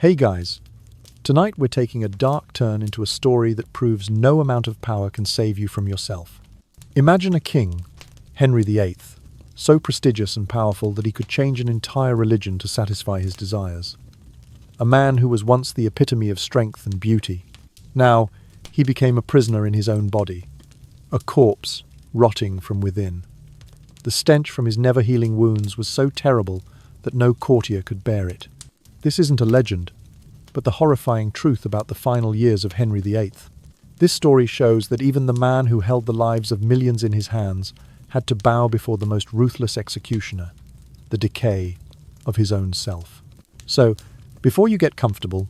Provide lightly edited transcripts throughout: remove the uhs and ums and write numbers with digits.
Hey guys, tonight we're taking a dark turn into a story that proves no amount of power can save you from yourself. Imagine a king, Henry VIII, so prestigious and powerful that he could change an entire religion to satisfy his desires. A man who was once the epitome of strength and beauty. Now, he became a prisoner in his own body, a corpse rotting from within. The stench from his never-healing wounds was so terrible that no courtier could bear it. This isn't a legend, but the horrifying truth about the final years of Henry VIII. This story shows that even the man who held the lives of millions in his hands had to bow before the most ruthless executioner, the decay of his own self. So, before you get comfortable,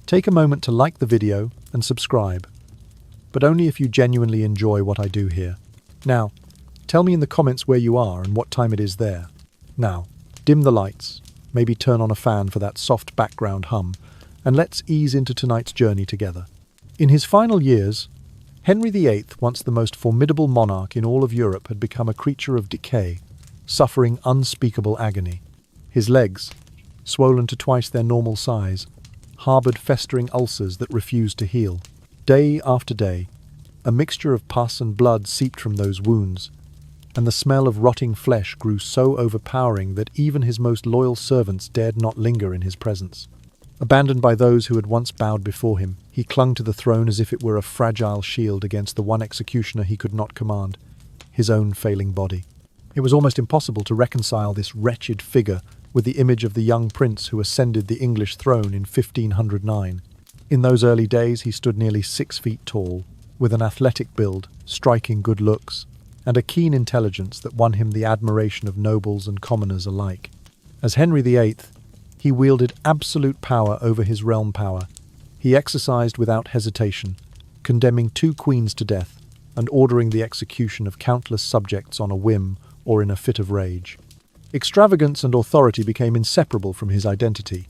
take a moment to like the video and subscribe, but only if you genuinely enjoy what I do here. Now, tell me in the comments where you are and what time it is there. Now, dim the lights, maybe turn on a fan for that soft background hum, and let's ease into tonight's journey together. In his final years, Henry VIII, once the most formidable monarch in all of Europe, had become a creature of decay, suffering unspeakable agony. His legs, swollen to twice their normal size, harbored festering ulcers that refused to heal. Day after day, a mixture of pus and blood seeped from those wounds, and the smell of rotting flesh grew so overpowering that even his most loyal servants dared not linger in his presence. Abandoned by those who had once bowed before him, he clung to the throne as if it were a fragile shield against the one executioner he could not command, his own failing body. It was almost impossible to reconcile this wretched figure with the image of the young prince who ascended the English throne in 1509. In those early days he stood nearly 6 feet tall, with an athletic build, striking good looks, and a keen intelligence that won him the admiration of nobles and commoners alike. As Henry VIII, he wielded absolute power over his realm power. He exercised without hesitation, condemning 2 queens to death and ordering the execution of countless subjects on a whim or in a fit of rage. Extravagance and authority became inseparable from his identity.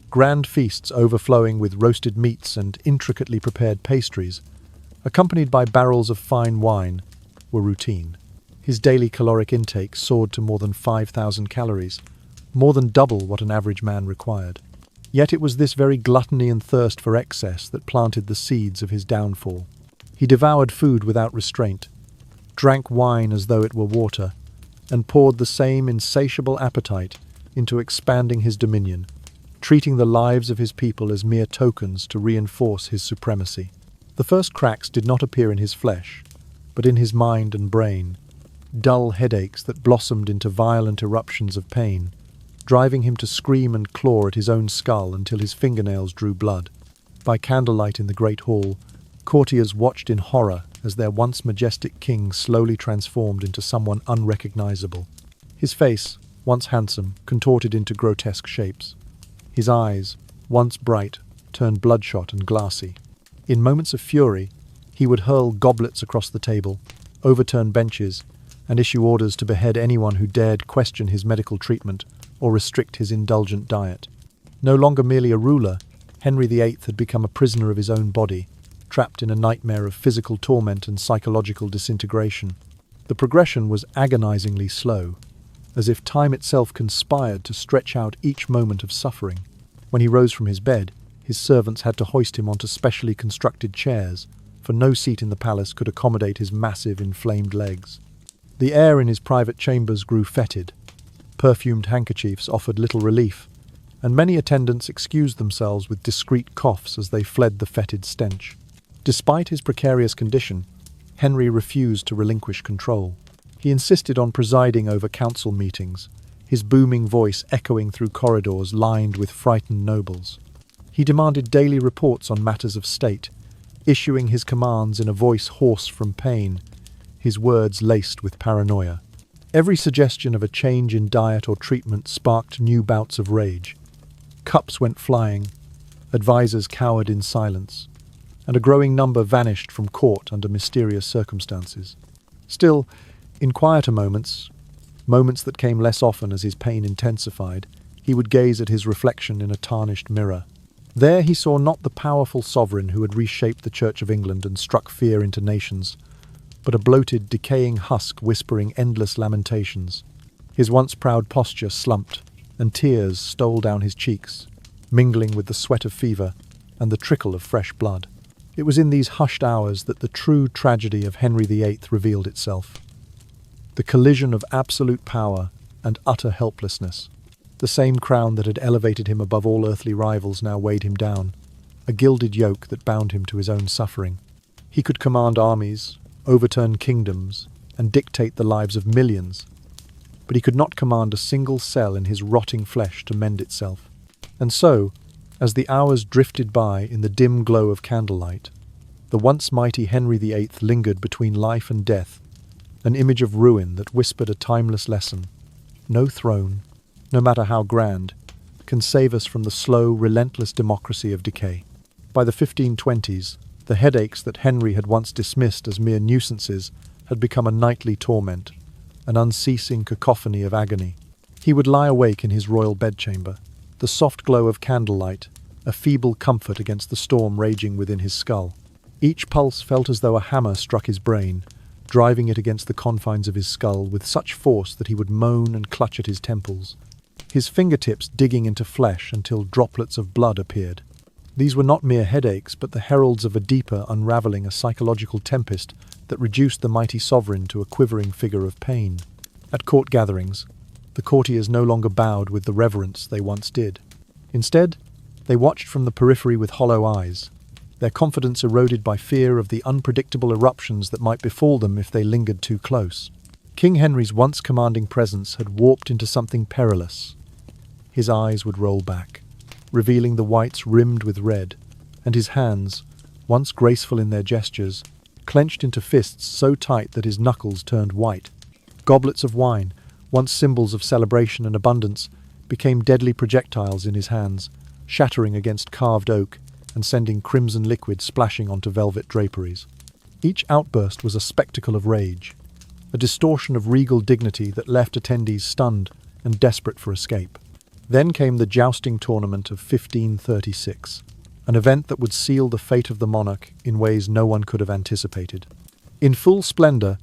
Grand feasts overflowing with roasted meats and intricately prepared pastries, accompanied by barrels of fine wine, were routine. His daily caloric intake soared to more than 5,000 calories, more than double what an average man required. Yet it was this very gluttony and thirst for excess that planted the seeds of his downfall. He devoured food without restraint, drank wine as though it were water, and poured the same insatiable appetite into expanding his dominion, treating the lives of his people as mere tokens to reinforce his supremacy. The first cracks did not appear in his flesh, but in his mind and brain, dull headaches that blossomed into violent eruptions of pain, driving him to scream and claw at his own skull until his fingernails drew blood. By candlelight in the great hall, courtiers watched in horror as their once majestic king slowly transformed into someone unrecognizable. His face, once handsome, contorted into grotesque shapes. His eyes, once bright, turned bloodshot and glassy. In moments of fury, he would hurl goblets across the table, overturn benches, and issue orders to behead anyone who dared question his medical treatment or restrict his indulgent diet. No longer merely a ruler, Henry VIII had become a prisoner of his own body, trapped in a nightmare of physical torment and psychological disintegration. The progression was agonizingly slow, as if time itself conspired to stretch out each moment of suffering. When he rose from his bed, his servants had to hoist him onto specially constructed chairs, for no seat in the palace could accommodate his massive, inflamed legs. The air in his private chambers grew fetid. Perfumed handkerchiefs offered little relief, and many attendants excused themselves with discreet coughs as they fled the fetid stench. Despite his precarious condition, Henry refused to relinquish control. He insisted on presiding over council meetings, his booming voice echoing through corridors lined with frightened nobles. He demanded daily reports on matters of state, issuing his commands in a voice hoarse from pain, his words laced with paranoia. Every suggestion of a change in diet or treatment sparked new bouts of rage. Cups went flying, advisors cowered in silence, and a growing number vanished from court under mysterious circumstances. Still, in quieter moments that came less often as his pain intensified, he would gaze at his reflection in a tarnished mirror. There he saw not the powerful sovereign who had reshaped the Church of England and struck fear into nations, but a bloated, decaying husk whispering endless lamentations. His once proud posture slumped, and tears stole down his cheeks. mingling with the sweat of fever and the trickle of fresh blood. It was in these hushed hours that the true tragedy of Henry VIII revealed itself. The collision of absolute power and utter helplessness. The same crown that had elevated him above all earthly rivals now weighed him down, a gilded yoke that bound him to his own suffering. He could command armies, overturn kingdoms, and dictate the lives of millions, but he could not command a single cell in his rotting flesh to mend itself. And so, as the hours drifted by in the dim glow of candlelight, the once mighty Henry VIII lingered between life and death, an image of ruin that whispered a timeless lesson. No throne, no matter how grand, can save us from the slow, relentless democracy of decay. By the 1520s, the headaches that Henry had once dismissed as mere nuisances had become a nightly torment, an unceasing cacophony of agony. He would lie awake in his royal bedchamber, the soft glow of candlelight, a feeble comfort against the storm raging within his skull. Each pulse felt as though a hammer struck his brain, driving it against the confines of his skull with such force that he would moan and clutch at his temples, his fingertips digging into flesh until droplets of blood appeared. These were not mere headaches, but the heralds of a deeper unravelling, a psychological tempest that reduced the mighty sovereign to a quivering figure of pain. At court gatherings, the courtiers no longer bowed with the reverence they once did. Instead, they watched from the periphery with hollow eyes, their confidence eroded by fear of the unpredictable eruptions that might befall them if they lingered too close. King Henry's once commanding presence had warped into something perilous. His eyes would roll back, revealing the whites rimmed with red, and his hands, once graceful in their gestures, clenched into fists so tight that his knuckles turned white. Goblets of wine, once symbols of celebration and abundance, became deadly projectiles in his hands, shattering against carved oak and sending crimson liquid splashing onto velvet draperies. Each outburst was a spectacle of rage, a distortion of regal dignity that left attendees stunned and desperate for escape. Then came the jousting tournament of 1536, an event that would seal the fate of the monarch in ways no one could have anticipated. In full splendour,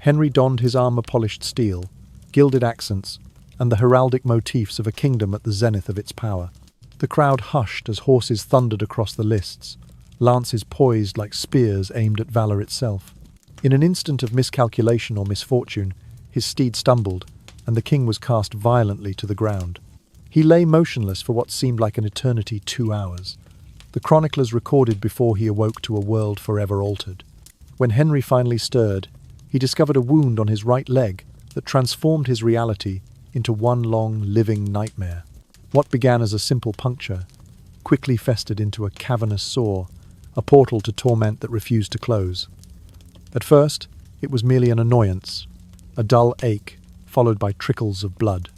Henry donned his armour-polished steel, gilded accents, and the heraldic motifs of a kingdom at the zenith of its power. The crowd hushed as horses thundered across the lists, lances poised like spears aimed at valour itself. In an instant of miscalculation or misfortune, his steed stumbled, and the king was cast violently to the ground. He lay motionless for what seemed like an eternity, 2 hours. The chroniclers recorded before he awoke to a world forever altered. When Henry finally stirred, he discovered a wound on his right leg that transformed his reality into one long, living nightmare. What began as a simple puncture quickly festered into a cavernous sore, a portal to torment that refused to close. At first, it was merely an annoyance, a dull ache, followed by trickles of blood.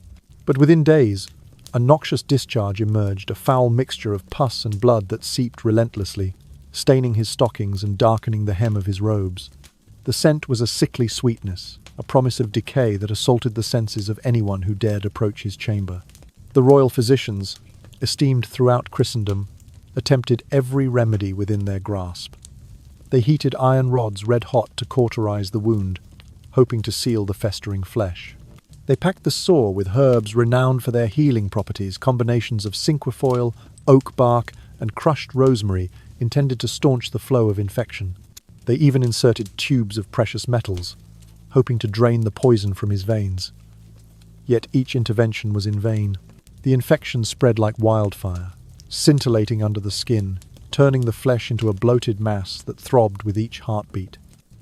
But within days, a noxious discharge emerged, a foul mixture of pus and blood that seeped relentlessly, staining his stockings and darkening the hem of his robes. The scent was a sickly sweetness, a promise of decay that assaulted the senses of anyone who dared approach his chamber. The royal physicians, esteemed throughout Christendom, attempted every remedy within their grasp. They heated iron rods red-hot to cauterize the wound, hoping to seal the festering flesh. They packed the sore with herbs renowned for their healing properties, combinations of cinquefoil, oak bark, and crushed rosemary intended to staunch the flow of infection. They even inserted tubes of precious metals, hoping to drain the poison from his veins. Yet each intervention was in vain. The infection spread like wildfire, scintillating under the skin, turning the flesh into a bloated mass that throbbed with each heartbeat.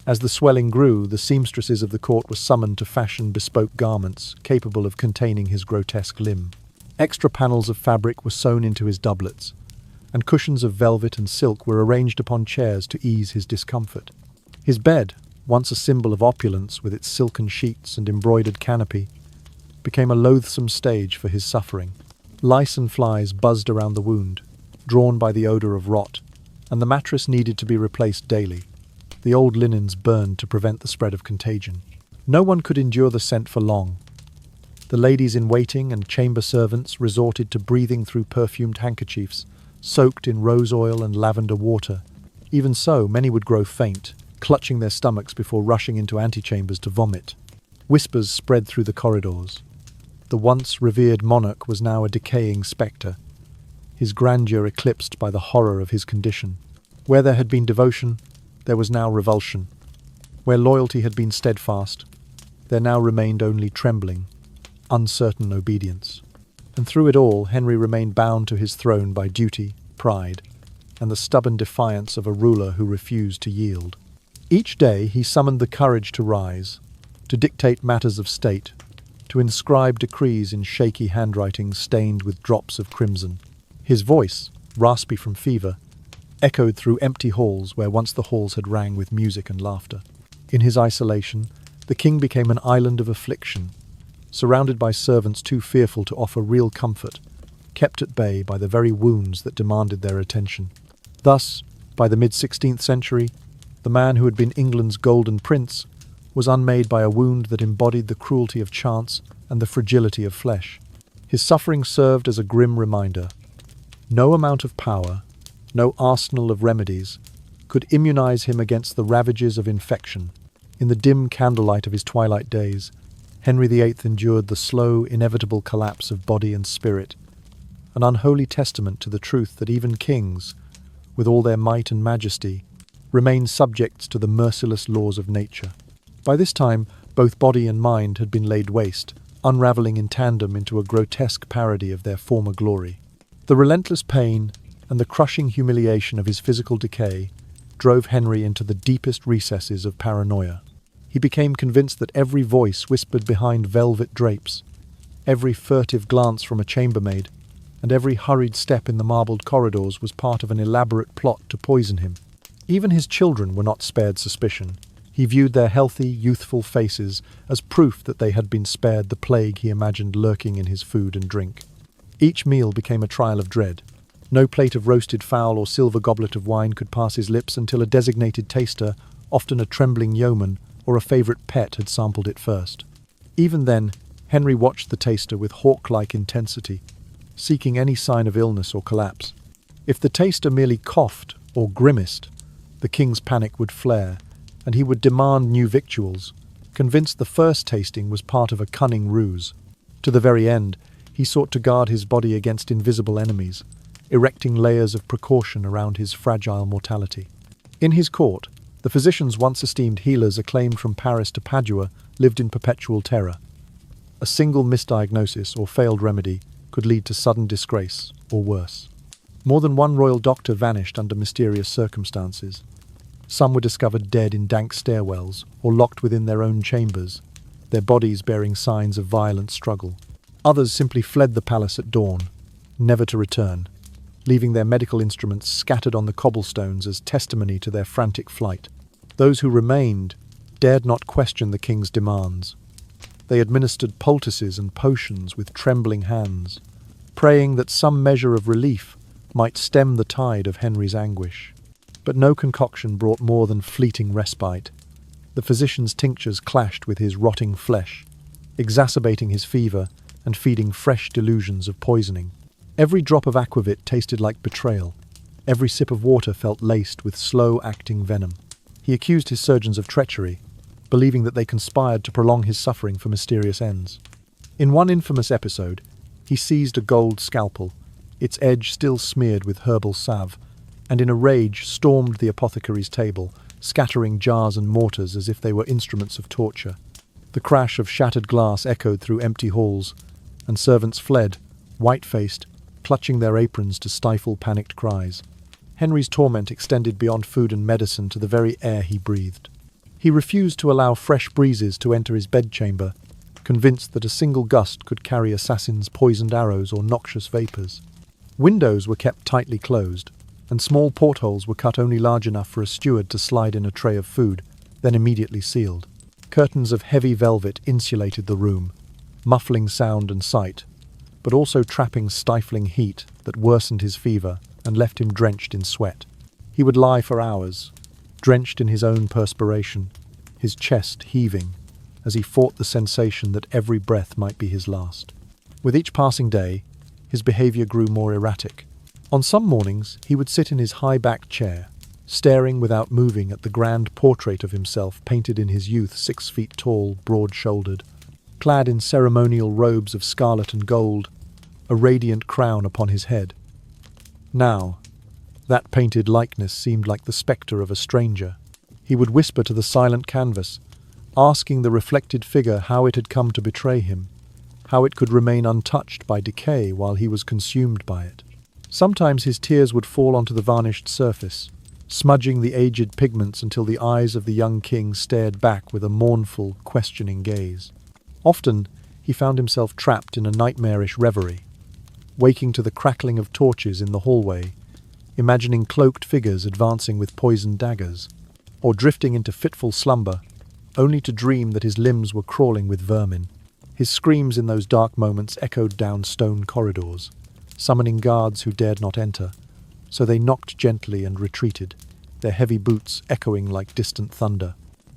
As the swelling grew, the seamstresses of the court were summoned to fashion bespoke garments capable of containing his grotesque limb. Extra panels of fabric were sewn into his doublets, and cushions of velvet and silk were arranged upon chairs to ease his discomfort. His bed, once a symbol of opulence with its silken sheets and embroidered canopy, became a loathsome stage for his suffering. Lice and flies buzzed around the wound, drawn by the odour of rot, and the mattress needed to be replaced daily. The old linens burned to prevent the spread of contagion. No one could endure the scent for long. The ladies-in-waiting and chamber servants resorted to breathing through perfumed handkerchiefs, soaked in rose oil and lavender water. Even so, many would grow faint, clutching their stomachs before rushing into antechambers to vomit. Whispers spread through the corridors. The once revered monarch was now a decaying spectre. his grandeur eclipsed by the horror of his condition. Where there had been devotion, there was now revulsion. Where loyalty had been steadfast, there now remained only trembling, uncertain obedience. And through it all, Henry remained bound to his throne by duty, pride, and the stubborn defiance of a ruler who refused to yield. Each day he summoned the courage to rise, to dictate matters of state, to inscribe decrees in shaky handwriting stained with drops of crimson. His voice, raspy from fever, echoed through empty halls where once the halls had rang with music and laughter. In his isolation, the king became an island of affliction, surrounded by servants too fearful to offer real comfort, kept at bay by the very wounds that demanded their attention. Thus, by the mid-16th century, the man who had been England's golden prince was unmade by a wound that embodied the cruelty of chance and the fragility of flesh. His suffering served as a grim reminder. No amount of power, no arsenal of remedies, could immunize him against the ravages of infection. In the dim candlelight of his twilight days, Henry VIII endured the slow, inevitable collapse of body and spirit, an unholy testament to the truth that even kings, with all their might and majesty, remain subjects to the merciless laws of nature. By this time, both body and mind had been laid waste, unravelling in tandem into a grotesque parody of their former glory. The relentless pain and the crushing humiliation of his physical decay drove Henry into the deepest recesses of paranoia. He became convinced that every voice whispered behind velvet drapes, every furtive glance from a chambermaid, and every hurried step in the marbled corridors was part of an elaborate plot to poison him. Even his children were not spared suspicion. He viewed their healthy, youthful faces as proof that they had been spared the plague he imagined lurking in his food and drink. Each meal became a trial of dread. No plate of roasted fowl or silver goblet of wine could pass his lips until a designated taster, often a trembling yeoman or a favourite pet, had sampled it first. Even then, Henry watched the taster with hawk-like intensity, seeking any sign of illness or collapse. If the taster merely coughed or grimaced, the king's panic would flare, and he would demand new victuals, convinced the first tasting was part of a cunning ruse. To the very end, he sought to guard his body against invisible enemies, erecting layers of precaution around his fragile mortality. In his court, the physicians once esteemed healers acclaimed from Paris to Padua lived in perpetual terror. A single misdiagnosis or failed remedy could lead to sudden disgrace, or worse. More than one royal doctor vanished under mysterious circumstances. Some were discovered dead in dank stairwells or locked within their own chambers, their bodies bearing signs of violent struggle. Others simply fled the palace at dawn, never to return, leaving their medical instruments scattered on the cobblestones as testimony to their frantic flight. Those who remained dared not question the king's demands. They administered poultices and potions with trembling hands, praying that some measure of relief might stem the tide of Henry's anguish. But no concoction brought more than fleeting respite. The physician's tinctures clashed with his rotting flesh, exacerbating his fever and feeding fresh delusions of poisoning. Every drop of aquavit tasted like betrayal. Every sip of water felt laced with slow-acting venom. He accused his surgeons of treachery, believing that they conspired to prolong his suffering for mysterious ends. In one infamous episode, he seized a gold scalpel, its edge still smeared with herbal salve, and in a rage stormed the apothecary's table, scattering jars and mortars as if they were instruments of torture. The crash of shattered glass echoed through empty halls, and servants fled, white-faced, clutching their aprons to stifle panicked cries. Henry's torment extended beyond food and medicine to the very air he breathed. He refused to allow fresh breezes to enter his bedchamber, convinced that a single gust could carry assassins' poisoned arrows or noxious vapours. Windows were kept tightly closed, and small portholes were cut only large enough for a steward to slide in a tray of food, then immediately sealed. Curtains of heavy velvet insulated the room, muffling sound and sight, but also trapping stifling heat that worsened his fever and left him drenched in sweat. He would lie for hours, drenched in his own perspiration, his chest heaving, as he fought the sensation that every breath might be his last. With each passing day, his behaviour grew more erratic. On some mornings, he would sit in his high-backed chair, staring without moving at the grand portrait of himself painted in his youth, 6 feet tall, broad-shouldered, clad in ceremonial robes of scarlet and gold, a radiant crown upon his head. Now, that painted likeness seemed like the spectre of a stranger. He would whisper to the silent canvas, asking the reflected figure how it had come to betray him, how it could remain untouched by decay while he was consumed by it. Sometimes his tears would fall onto the varnished surface, smudging the aged pigments until the eyes of the young king stared back with a mournful, questioning gaze. Often, he found himself trapped in a nightmarish reverie, waking to the crackling of torches in the hallway, imagining cloaked figures advancing with poisoned daggers, or drifting into fitful slumber, only to dream that his limbs were crawling with vermin. His screams in those dark moments echoed down stone corridors, summoning guards who dared not enter, so they knocked gently and retreated, their heavy boots echoing like distant thunder.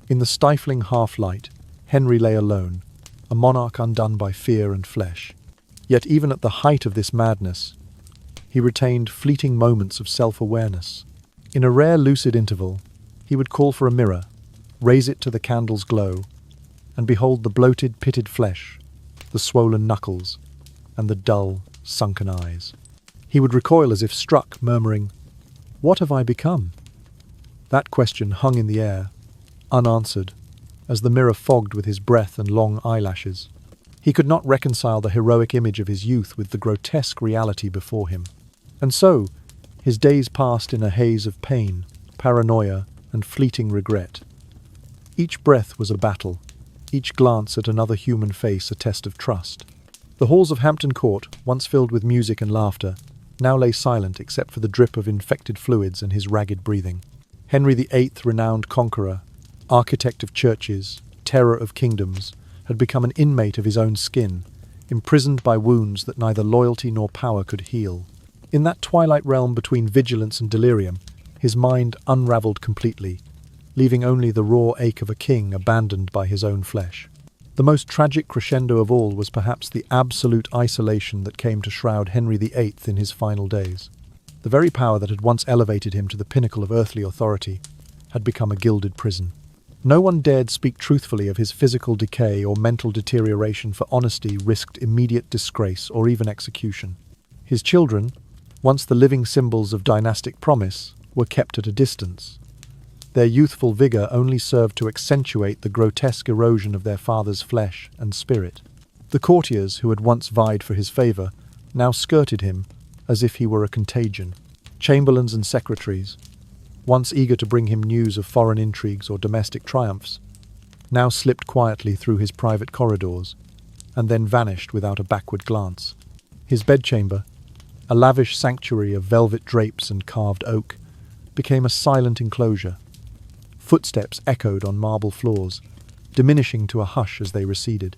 In the stifling half-light, Henry lay alone, a monarch undone by fear and flesh. Yet even at the height of this madness, he retained fleeting moments of self-awareness. In a rare lucid interval, he would call for a mirror, raise it to the candle's glow, and behold the bloated, pitted flesh, the swollen knuckles, and the dull, sunken eyes. He would recoil as if struck, murmuring, "What have I become?" That question hung in the air, unanswered, as the mirror fogged with his breath and long eyelashes. He could not reconcile the heroic image of his youth with the grotesque reality before him. And so, his days passed in a haze of pain, paranoia, and fleeting regret. Each breath was a battle, each glance at another human face a test of trust. The halls of Hampton Court, once filled with music and laughter, now lay silent except for the drip of infected fluids and his ragged breathing. Henry VIII, renowned conqueror, architect of churches, terror of kingdoms, had become an inmate of his own skin, imprisoned by wounds that neither loyalty nor power could heal. In that twilight realm between vigilance and delirium, his mind unraveled completely, leaving only the raw ache of a king abandoned by his own flesh. The most tragic crescendo of all was perhaps the absolute isolation that came to shroud Henry VIII in his final days. The very power that had once elevated him to the pinnacle of earthly authority had become a gilded prison. No one dared speak truthfully of his physical decay or mental deterioration, for honesty risked immediate disgrace or even execution. His children, once the living symbols of dynastic promise, were kept at a distance. Their youthful vigor only served to accentuate the grotesque erosion of their father's flesh and spirit. The courtiers who had once vied for his favor now skirted him as if he were a contagion. Chamberlains and secretaries, once eager to bring him news of foreign intrigues or domestic triumphs, now slipped quietly through his private corridors and then vanished without a backward glance. His bedchamber, a lavish sanctuary of velvet drapes and carved oak, became a silent enclosure. Footsteps echoed on marble floors, diminishing to a hush as they receded.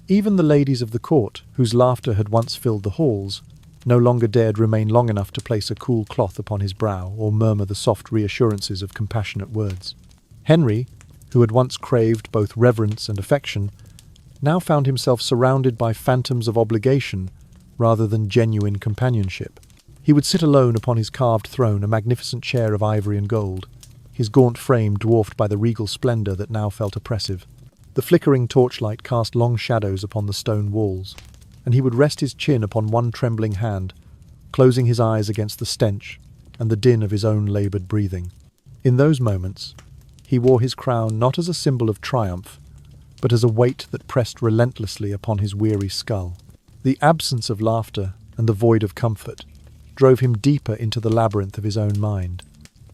Even the ladies of the court, whose laughter had once filled the halls, no longer dared remain long enough to place a cool cloth upon his brow or murmur the soft reassurances of compassionate words. Henry, who had once craved both reverence and affection, now found himself surrounded by phantoms of obligation rather than genuine companionship. He would sit alone upon his carved throne, a magnificent chair of ivory and gold, his gaunt frame dwarfed by the regal splendor that now felt oppressive. The flickering torchlight cast long shadows upon the stone walls, and he would rest his chin upon one trembling hand, closing his eyes against the stench and the din of his own labored breathing. In those moments, he wore his crown not as a symbol of triumph, but as a weight that pressed relentlessly upon his weary skull. The absence of laughter and the void of comfort drove him deeper into the labyrinth of his own mind.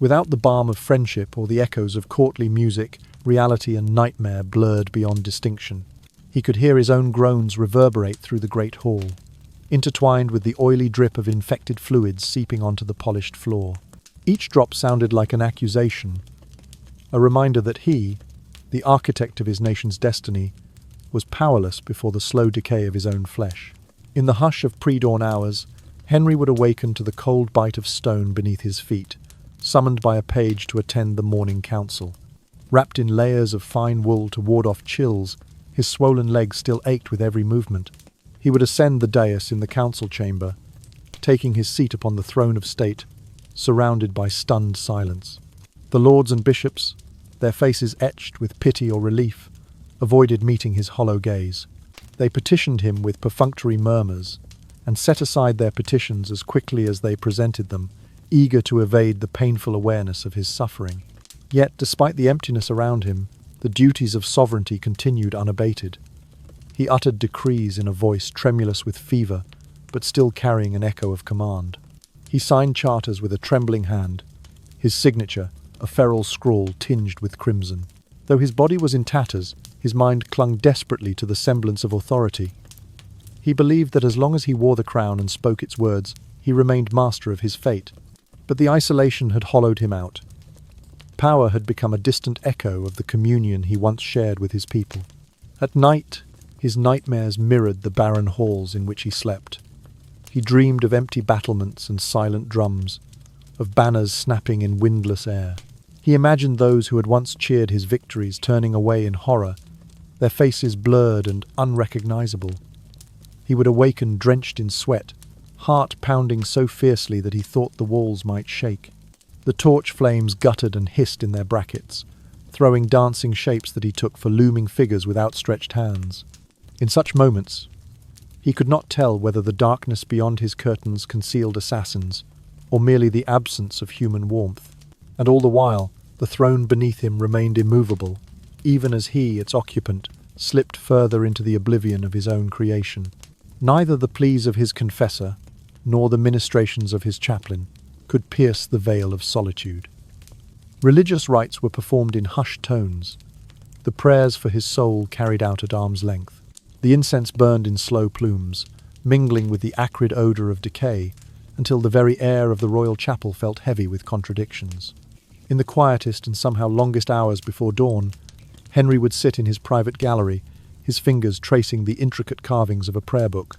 Without the balm of friendship or the echoes of courtly music, reality and nightmare blurred beyond distinction. He could hear his own groans reverberate through the great hall, intertwined with the oily drip of infected fluids seeping onto the polished floor. Each drop sounded like an accusation, a reminder that he, the architect of his nation's destiny, was powerless before the slow decay of his own flesh. In the hush of pre-dawn hours, Henry would awaken to the cold bite of stone beneath his feet, summoned by a page to attend the morning council. Wrapped in layers of fine wool to ward off chills, his swollen legs still ached with every movement. He would ascend the dais in the council chamber, taking his seat upon the throne of state, surrounded by stunned silence. The lords and bishops, their faces etched with pity or relief, avoided meeting his hollow gaze. They petitioned him with perfunctory murmurs, and set aside their petitions as quickly as they presented them, eager to evade the painful awareness of his suffering. Yet, despite the emptiness around him, the duties of sovereignty continued unabated. He uttered decrees in a voice tremulous with fever, but still carrying an echo of command. He signed charters with a trembling hand, his signature a feral scrawl tinged with crimson. Though his body was in tatters, his mind clung desperately to the semblance of authority. He believed that as long as he wore the crown and spoke its words, he remained master of his fate. But the isolation had hollowed him out. Power had become a distant echo of the communion he once shared with his people. At night, his nightmares mirrored the barren halls in which he slept. He dreamed of empty battlements and silent drums, of banners snapping in windless air. He imagined those who had once cheered his victories turning away in horror, their faces blurred and unrecognizable. He would awaken drenched in sweat, heart pounding so fiercely that he thought the walls might shake. The torch flames guttered and hissed in their brackets, throwing dancing shapes that he took for looming figures with outstretched hands. In such moments, he could not tell whether the darkness beyond his curtains concealed assassins, or merely the absence of human warmth. And all the while, the throne beneath him remained immovable, even as he, its occupant, slipped further into the oblivion of his own creation. Neither the pleas of his confessor, nor the ministrations of his chaplain, could pierce the veil of solitude. Religious rites were performed in hushed tones, the prayers for his soul carried out at arm's length. The incense burned in slow plumes, mingling with the acrid odour of decay, until the very air of the royal chapel felt heavy with contradictions. In the quietest and somehow longest hours before dawn, Henry would sit in his private gallery, his fingers tracing the intricate carvings of a prayer book.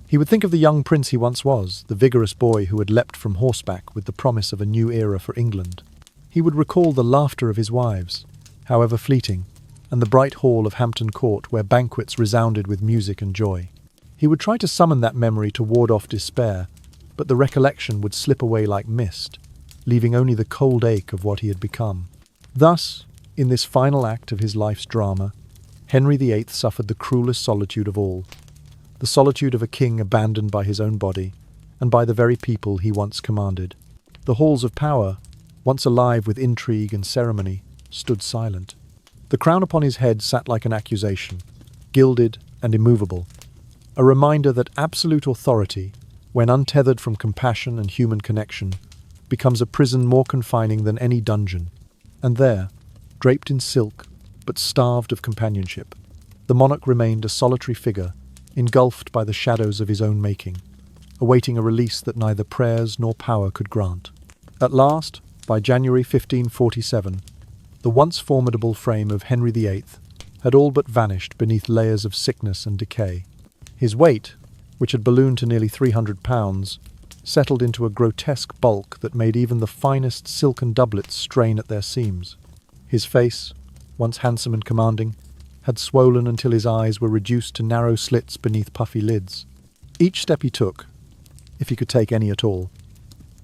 He would think of the young prince he once was, the vigorous boy who had leapt from horseback with the promise of a new era for England. He would recall the laughter of his wives, however fleeting, and the bright hall of Hampton Court where banquets resounded with music and joy. He would try to summon that memory to ward off despair, but the recollection would slip away like mist, leaving only the cold ache of what he had become. Thus, in this final act of his life's drama, Henry VIII suffered the cruelest solitude of all, the solitude of a king abandoned by his own body and by the very people he once commanded. The halls of power, once alive with intrigue and ceremony, stood silent. The crown upon his head sat like an accusation, gilded and immovable, a reminder that absolute authority, when untethered from compassion and human connection, becomes a prison more confining than any dungeon. And there, draped in silk, but starved of companionship, the monarch remained a solitary figure, engulfed by the shadows of his own making, awaiting a release that neither prayers nor power could grant. At last, by January 1547, the once formidable frame of Henry VIII had all but vanished beneath layers of sickness and decay. His weight, which had ballooned to nearly 300 pounds, settled into a grotesque bulk that made even the finest silken doublets strain at their seams. His face, once handsome and commanding, had swollen until his eyes were reduced to narrow slits beneath puffy lids. Each step he took, if he could take any at all,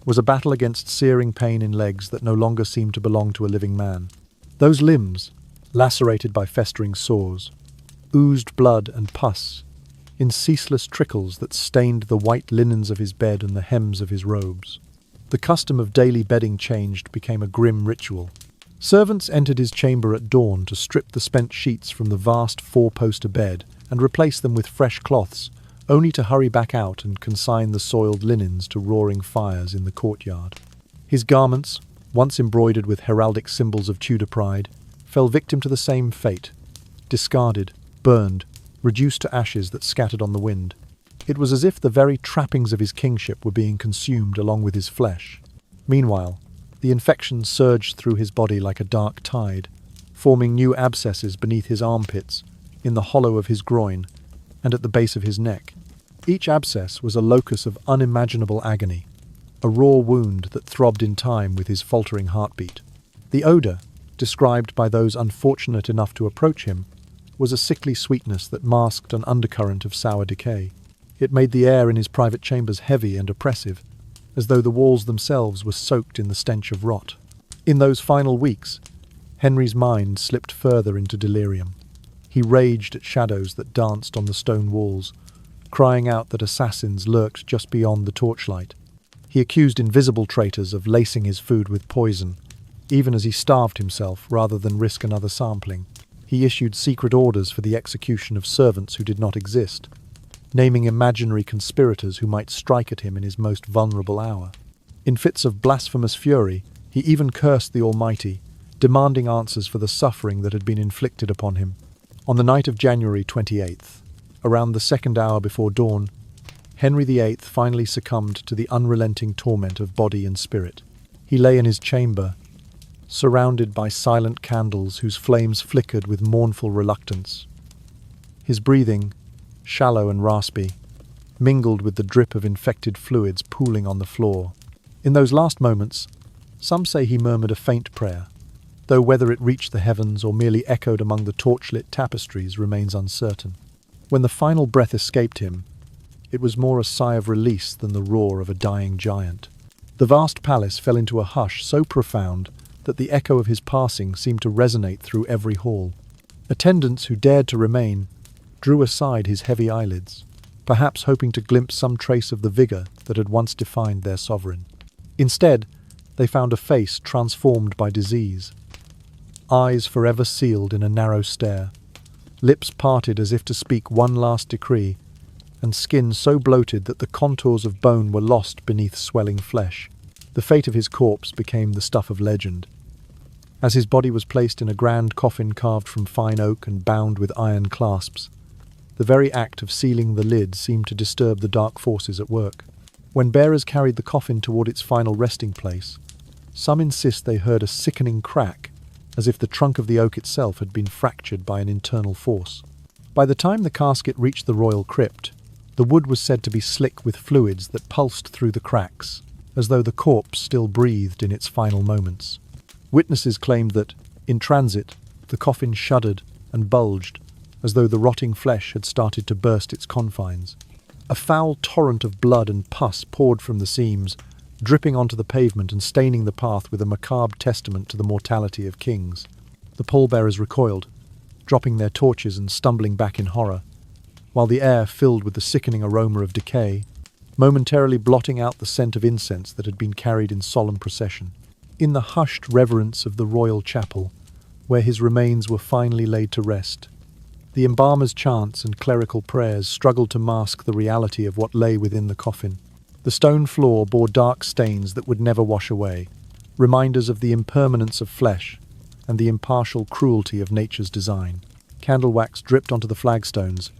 was a battle against searing pain in legs that no longer seemed to belong to a living man. Those limbs, lacerated by festering sores, oozed blood and pus in ceaseless trickles that stained the white linens of his bed and the hems of his robes. The custom of daily bedding changed became a grim ritual. Servants entered his chamber at dawn to strip the spent sheets from the vast four-poster bed and replace them with fresh cloths, only to hurry back out and consign the soiled linens to roaring fires in the courtyard. His garments, once embroidered with heraldic symbols of Tudor pride, fell victim to the same fate, discarded, burned, reduced to ashes that scattered on the wind. It was as if the very trappings of his kingship were being consumed along with his flesh. Meanwhile, the infection surged through his body like a dark tide, forming new abscesses beneath his armpits, in the hollow of his groin, and at the base of his neck. Each abscess was a locus of unimaginable agony, a raw wound that throbbed in time with his faltering heartbeat. The odour, described by those unfortunate enough to approach him, was a sickly sweetness that masked an undercurrent of sour decay. It made the air in his private chambers heavy and oppressive, as though the walls themselves were soaked in the stench of rot. In those final weeks, Henry's mind slipped further into delirium. He raged at shadows that danced on the stone walls, crying out that assassins lurked just beyond the torchlight. He accused invisible traitors of lacing his food with poison, even as he starved himself rather than risk another sampling. He issued secret orders for the execution of servants who did not exist, naming imaginary conspirators who might strike at him in his most vulnerable hour. In fits of blasphemous fury, he even cursed the Almighty, demanding answers for the suffering that had been inflicted upon him. On the night of January 28th, around the second hour before dawn, Henry VIII finally succumbed to the unrelenting torment of body and spirit. He lay in his chamber, surrounded by silent candles whose flames flickered with mournful reluctance. His breathing, shallow and raspy, mingled with the drip of infected fluids pooling on the floor. In those last moments, some say he murmured a faint prayer, though whether it reached the heavens or merely echoed among the torchlit tapestries remains uncertain. When the final breath escaped him, it was more a sigh of release than the roar of a dying giant. The vast palace fell into a hush so profound that the echo of his passing seemed to resonate through every hall. Attendants who dared to remain drew aside his heavy eyelids, perhaps hoping to glimpse some trace of the vigor that had once defined their sovereign. Instead, they found a face transformed by disease, eyes forever sealed in a narrow stare, lips parted as if to speak one last decree, and skin so bloated that the contours of bone were lost beneath swelling flesh. The fate of his corpse became the stuff of legend. As his body was placed in a grand coffin carved from fine oak and bound with iron clasps, the very act of sealing the lid seemed to disturb the dark forces at work. When bearers carried the coffin toward its final resting place, some insist they heard a sickening crack, as if the trunk of the oak itself had been fractured by an internal force. By the time the casket reached the royal crypt, the wood was said to be slick with fluids that pulsed through the cracks, as though the corpse still breathed in its final moments. Witnesses claimed that, in transit, the coffin shuddered and bulged, as though the rotting flesh had started to burst its confines. A foul torrent of blood and pus poured from the seams, dripping onto the pavement and staining the path with a macabre testament to the mortality of kings. The pallbearers recoiled, dropping their torches and stumbling back in horror, while the air filled with the sickening aroma of decay, momentarily blotting out the scent of incense that had been carried in solemn procession. In the hushed reverence of the royal chapel, where his remains were finally laid to rest, the embalmer's chants and clerical prayers struggled to mask the reality of what lay within the coffin. The stone floor bore dark stains that would never wash away, reminders of the impermanence of flesh and the impartial cruelty of nature's design. Candle wax dripped onto the flagstones,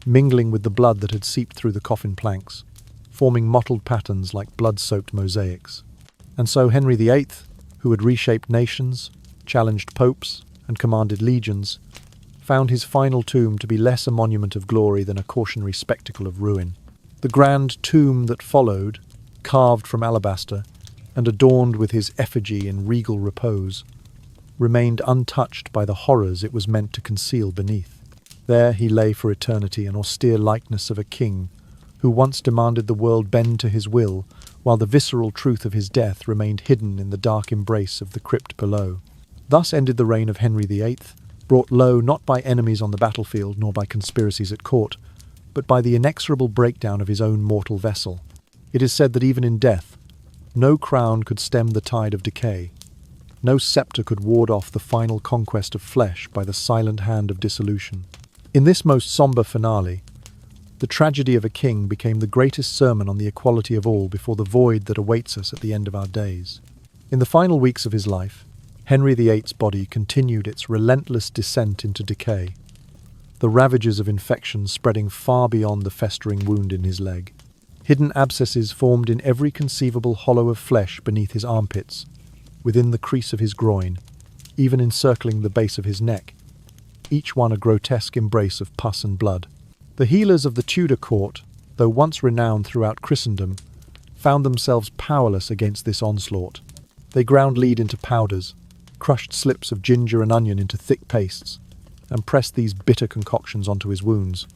mingling with the blood that had seeped through the coffin planks, forming mottled patterns like blood-soaked mosaics. And so Henry VIII, who had reshaped nations, challenged popes, and commanded legions, found his final tomb to be less a monument of glory than a cautionary spectacle of ruin. The grand tomb that followed, carved from alabaster and adorned with his effigy in regal repose, remained untouched by the horrors it was meant to conceal beneath. There he lay for eternity, an austere likeness of a king who once demanded the world bend to his will, while the visceral truth of his death remained hidden in the dark embrace of the crypt below. Thus ended the reign of Henry VIII, brought low not by enemies on the battlefield nor by conspiracies at court, but by the inexorable breakdown of his own mortal vessel. It is said that even in death, no crown could stem the tide of decay. No scepter could ward off the final conquest of flesh by the silent hand of dissolution. In this most sombre finale, the tragedy of a king became the greatest sermon on the equality of all before the void that awaits us at the end of our days. In the final weeks of his life, Henry VIII's body continued its relentless descent into decay, the ravages of infection spreading far beyond the festering wound in his leg. Hidden abscesses formed in every conceivable hollow of flesh beneath his armpits, within the crease of his groin, even encircling the base of his neck, each one a grotesque embrace of pus and blood. The healers of the Tudor court, though once renowned throughout Christendom, found themselves powerless against this onslaught. They ground lead into powders, crushed slips of ginger and onion into thick pastes, and pressed these bitter concoctions onto his wounds.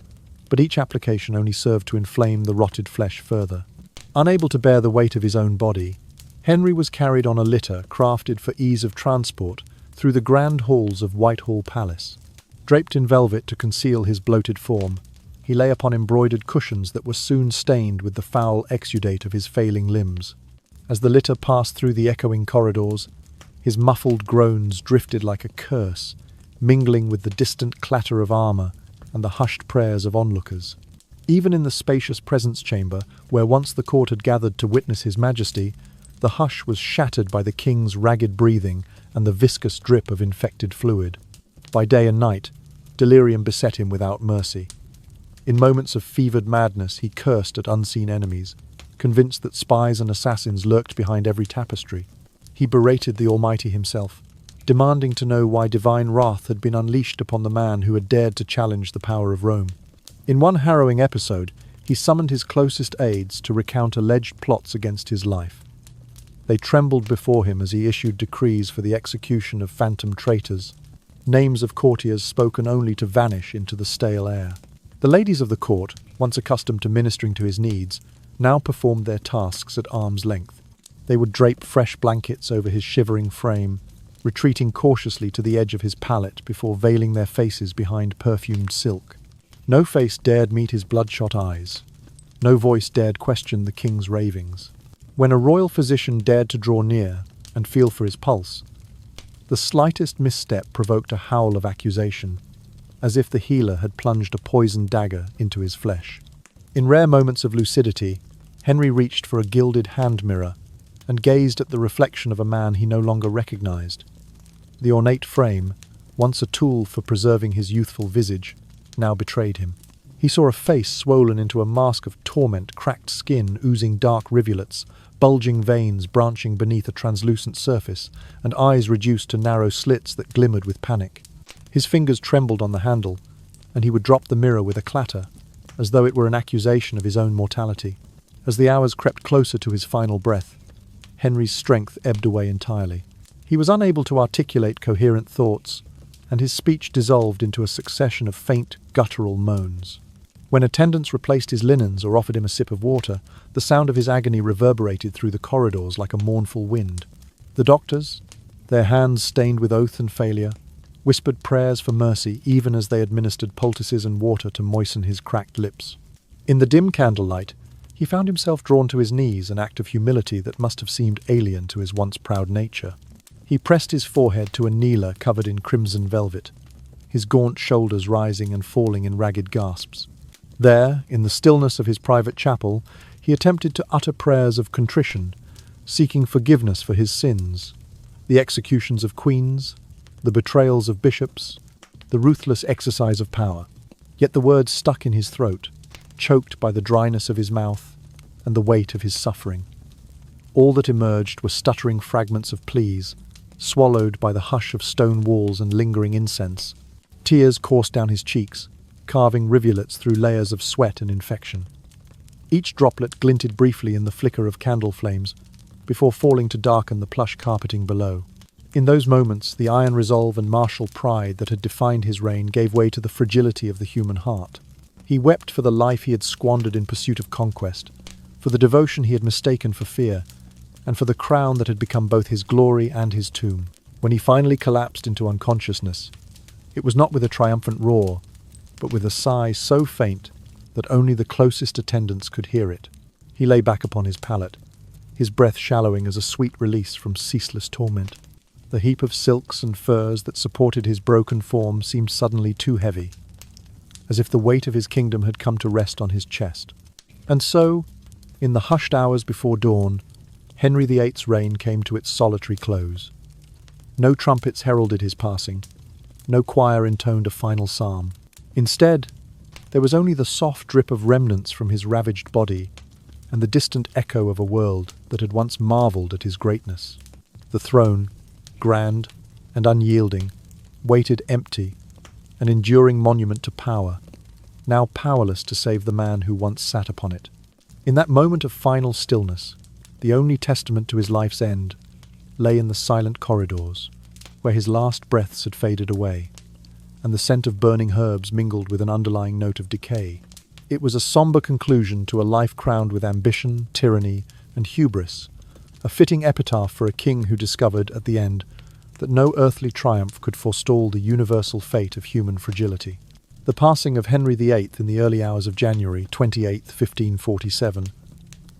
But each application only served to inflame the rotted flesh further. Unable to bear the weight of his own body, Henry was carried on a litter crafted for ease of transport through the grand halls of Whitehall Palace. Draped in velvet to conceal his bloated form, He lay upon embroidered cushions that were soon stained with the foul exudate of his failing limbs. As the litter passed through the echoing corridors, his muffled groans drifted like a curse, mingling with the distant clatter of armor and the hushed prayers of onlookers. Even in the spacious presence chamber, where once the court had gathered to witness his majesty, the hush was shattered by the king's ragged breathing and the viscous drip of infected fluid. By day and night, delirium beset him without mercy. In moments of fevered madness, he cursed at unseen enemies, convinced that spies and assassins lurked behind every tapestry. He berated the Almighty himself, demanding to know why divine wrath had been unleashed upon the man who had dared to challenge the power of Rome. In one harrowing episode, he summoned his closest aides to recount alleged plots against his life. They trembled before him as he issued decrees for the execution of phantom traitors, names of courtiers spoken only to vanish into the stale air. The ladies of the court, once accustomed to ministering to his needs, now performed their tasks at arm's length. They would drape fresh blankets over his shivering frame, retreating cautiously to the edge of his pallet before veiling their faces behind perfumed silk. No face dared meet his bloodshot eyes. No voice dared question the king's ravings. When a royal physician dared to draw near and feel for his pulse, the slightest misstep provoked a howl of accusation, as if the healer had plunged a poisoned dagger into his flesh. In rare moments of lucidity, Henry reached for a gilded hand mirror and gazed at the reflection of a man he no longer recognized. The ornate frame, once a tool for preserving his youthful visage, now betrayed him. He saw a face swollen into a mask of torment, cracked skin oozing dark rivulets, bulging veins branching beneath a translucent surface, and eyes reduced to narrow slits that glimmered with panic. His fingers trembled on the handle, and he would drop the mirror with a clatter, as though it were an accusation of his own mortality. As the hours crept closer to his final breath, Henry's strength ebbed away entirely. He was unable to articulate coherent thoughts, and his speech dissolved into a succession of faint, guttural moans. When attendants replaced his linens or offered him a sip of water, the sound of his agony reverberated through the corridors like a mournful wind. The doctors, their hands stained with oath and failure, whispered prayers for mercy even as they administered poultices and water to moisten his cracked lips. In the dim candlelight, he found himself drawn to his knees, an act of humility that must have seemed alien to his once proud nature. He pressed his forehead to a kneeler covered in crimson velvet, his gaunt shoulders rising and falling in ragged gasps. There, in the stillness of his private chapel, he attempted to utter prayers of contrition, seeking forgiveness for his sins, the executions of queens, the betrayals of bishops, the ruthless exercise of power. Yet the words stuck in his throat, choked by the dryness of his mouth and the weight of his suffering. All that emerged were stuttering fragments of pleas, swallowed by the hush of stone walls and lingering incense. Tears coursed down his cheeks, carving rivulets through layers of sweat and infection. Each droplet glinted briefly in the flicker of candle flames, before falling to darken the plush carpeting below. In those moments, the iron resolve and martial pride that had defined his reign gave way to the fragility of the human heart. He wept for the life he had squandered in pursuit of conquest, for the devotion he had mistaken for fear, and for the crown that had become both his glory and his tomb. When he finally collapsed into unconsciousness, it was not with a triumphant roar, but with a sigh so faint that only the closest attendants could hear it. He lay back upon his pallet, his breath shallowing as a sweet release from ceaseless torment. The heap of silks and furs that supported his broken form seemed suddenly too heavy, as if the weight of his kingdom had come to rest on his chest. And so, in the hushed hours before dawn, Henry VIII's reign came to its solitary close. No trumpets heralded his passing, no choir intoned a final psalm. Instead, there was only the soft drip of remnants from his ravaged body and the distant echo of a world that had once marveled at his greatness. The throne, grand and unyielding, waited empty, an enduring monument to power, now powerless to save the man who once sat upon it. In that moment of final stillness, the only testament to his life's end lay in the silent corridors, where his last breaths had faded away, and the scent of burning herbs mingled with an underlying note of decay. It was a somber conclusion to a life crowned with ambition, tyranny, and hubris, a fitting epitaph for a king who discovered, at the end, that no earthly triumph could forestall the universal fate of human fragility. The passing of Henry VIII in the early hours of January 28, 1547,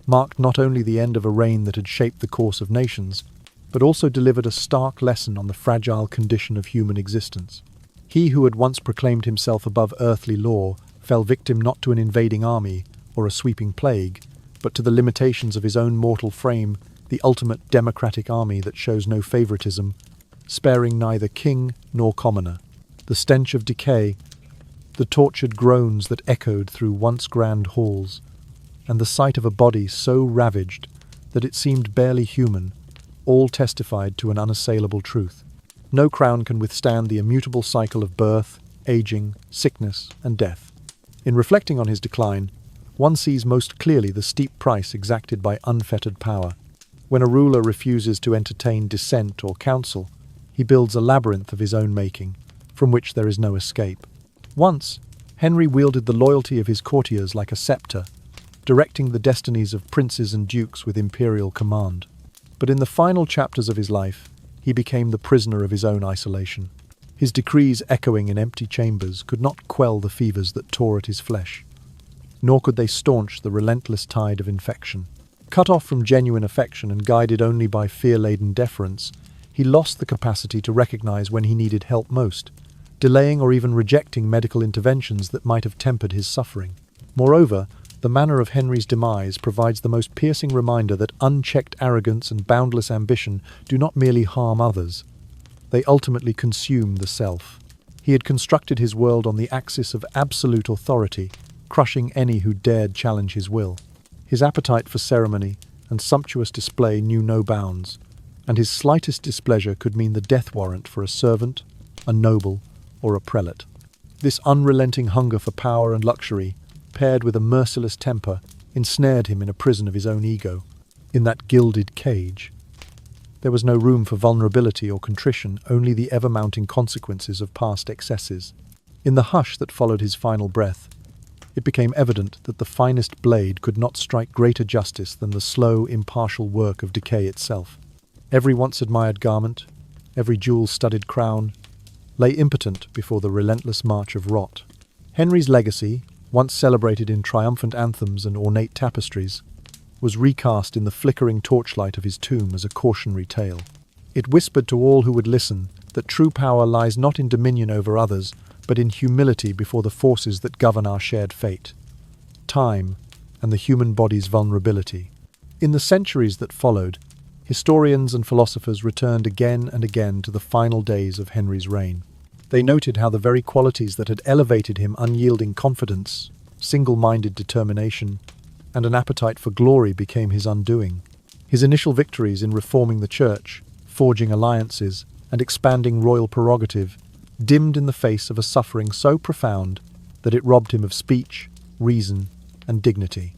marked not only the end of a reign that had shaped the course of nations, but also delivered a stark lesson on the fragile condition of human existence. He who had once proclaimed himself above earthly law fell victim not to an invading army or a sweeping plague, but to the limitations of his own mortal frame, the ultimate democratic army that shows no favoritism, sparing neither king nor commoner. The stench of decay, the tortured groans that echoed through once grand halls, and the sight of a body so ravaged that it seemed barely human, all testified to an unassailable truth. No crown can withstand the immutable cycle of birth, aging, sickness, and death. In reflecting on his decline, one sees most clearly the steep price exacted by unfettered power. When a ruler refuses to entertain dissent or counsel, he builds a labyrinth of his own making, from which there is no escape. Once, Henry wielded the loyalty of his courtiers like a scepter, directing the destinies of princes and dukes with imperial command. But in the final chapters of his life, he became the prisoner of his own isolation. His decrees echoing in empty chambers could not quell the fevers that tore at his flesh, nor could they staunch the relentless tide of infection. Cut off from genuine affection and guided only by fear-laden deference, he lost the capacity to recognize when he needed help most, delaying or even rejecting medical interventions that might have tempered his suffering. Moreover, the manner of Henry's demise provides the most piercing reminder that unchecked arrogance and boundless ambition do not merely harm others. They ultimately consume the self. He had constructed his world on the axis of absolute authority, crushing any who dared challenge his will. His appetite for ceremony and sumptuous display knew no bounds, and his slightest displeasure could mean the death warrant for a servant, a noble, or a prelate. This unrelenting hunger for power and luxury, paired with a merciless temper, ensnared him in a prison of his own ego. In that gilded cage, there was no room for vulnerability or contrition, only the ever-mounting consequences of past excesses. In the hush that followed his final breath, it became evident that the finest blade could not strike greater justice than the slow, impartial work of decay itself. Every once-admired garment, every jewel-studded crown, lay impotent before the relentless march of rot. Henry's legacy, once celebrated in triumphant anthems and ornate tapestries, was recast in the flickering torchlight of his tomb as a cautionary tale. It whispered to all who would listen that true power lies not in dominion over others, but in humility before the forces that govern our shared fate, time, and the human body's vulnerability. In the centuries that followed, historians and philosophers returned again and again to the final days of Henry's reign. They noted how the very qualities that had elevated him, unyielding confidence, single-minded determination, and an appetite for glory, became his undoing. His initial victories in reforming the church, forging alliances, and expanding royal prerogative dimmed in the face of a suffering so profound that it robbed him of speech, reason, and dignity.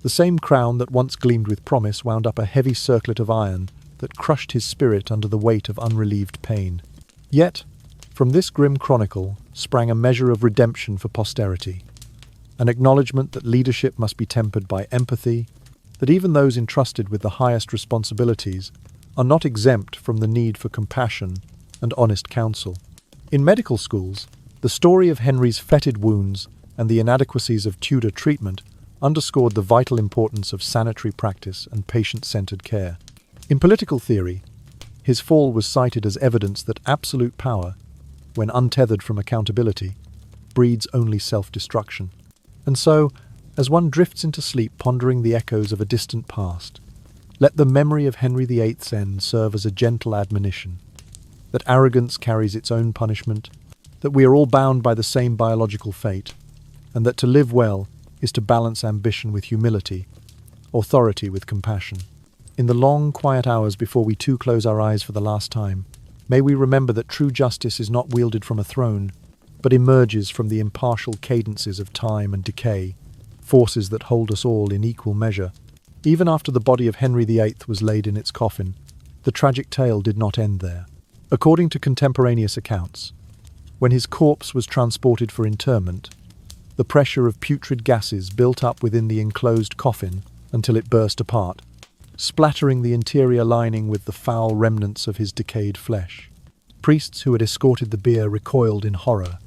The same crown that once gleamed with promise wound up a heavy circlet of iron that crushed his spirit under the weight of unrelieved pain. Yet, from this grim chronicle sprang a measure of redemption for posterity, an acknowledgement that leadership must be tempered by empathy, that even those entrusted with the highest responsibilities are not exempt from the need for compassion and honest counsel. In medical schools, the story of Henry's fetid wounds and the inadequacies of Tudor treatment underscored the vital importance of sanitary practice and patient-centered care. In political theory, his fall was cited as evidence that absolute power, when untethered from accountability, breeds only self-destruction. And so, as one drifts into sleep pondering the echoes of a distant past, let the memory of Henry VIII's end serve as a gentle admonition that arrogance carries its own punishment, that we are all bound by the same biological fate, and that to live well is to balance ambition with humility, authority with compassion. In the long, quiet hours before we too close our eyes for the last time, may we remember that true justice is not wielded from a throne, but emerges from the impartial cadences of time and decay, forces that hold us all in equal measure. Even after the body of Henry VIII was laid in its coffin, the tragic tale did not end there. According to contemporaneous accounts, when his corpse was transported for interment, the pressure of putrid gases built up within the enclosed coffin until it burst apart, splattering the interior lining with the foul remnants of his decayed flesh. Priests who had escorted the bier recoiled in horror,